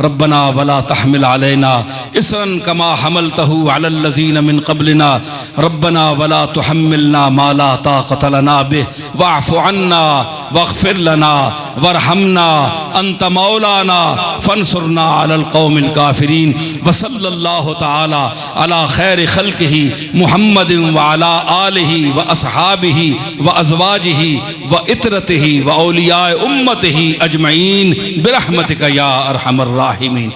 रब्बना वला तहमिल अलैना इसरन कमा हमलतहु अलल लज़ीना मिन क़ब्लिना रब्बना वला तुहम्मिलना मा ला ताक़त लना बिह वअफ़ु अन्ना वग़फ़िर लना वरहमना अंत मौलाना फंसुरना अलल क़ौमिल काफ़िरीन व सल्लल्लाहु तआला अला खैरि ख़ल्क़िही मुहम्मदिन व अला आलिही व अस्हाबिही व अज़वाजिही व इतरतिही व औलियाए उम्मतिही अजमईन बिरहमतिका या अरहमर राहिमीन।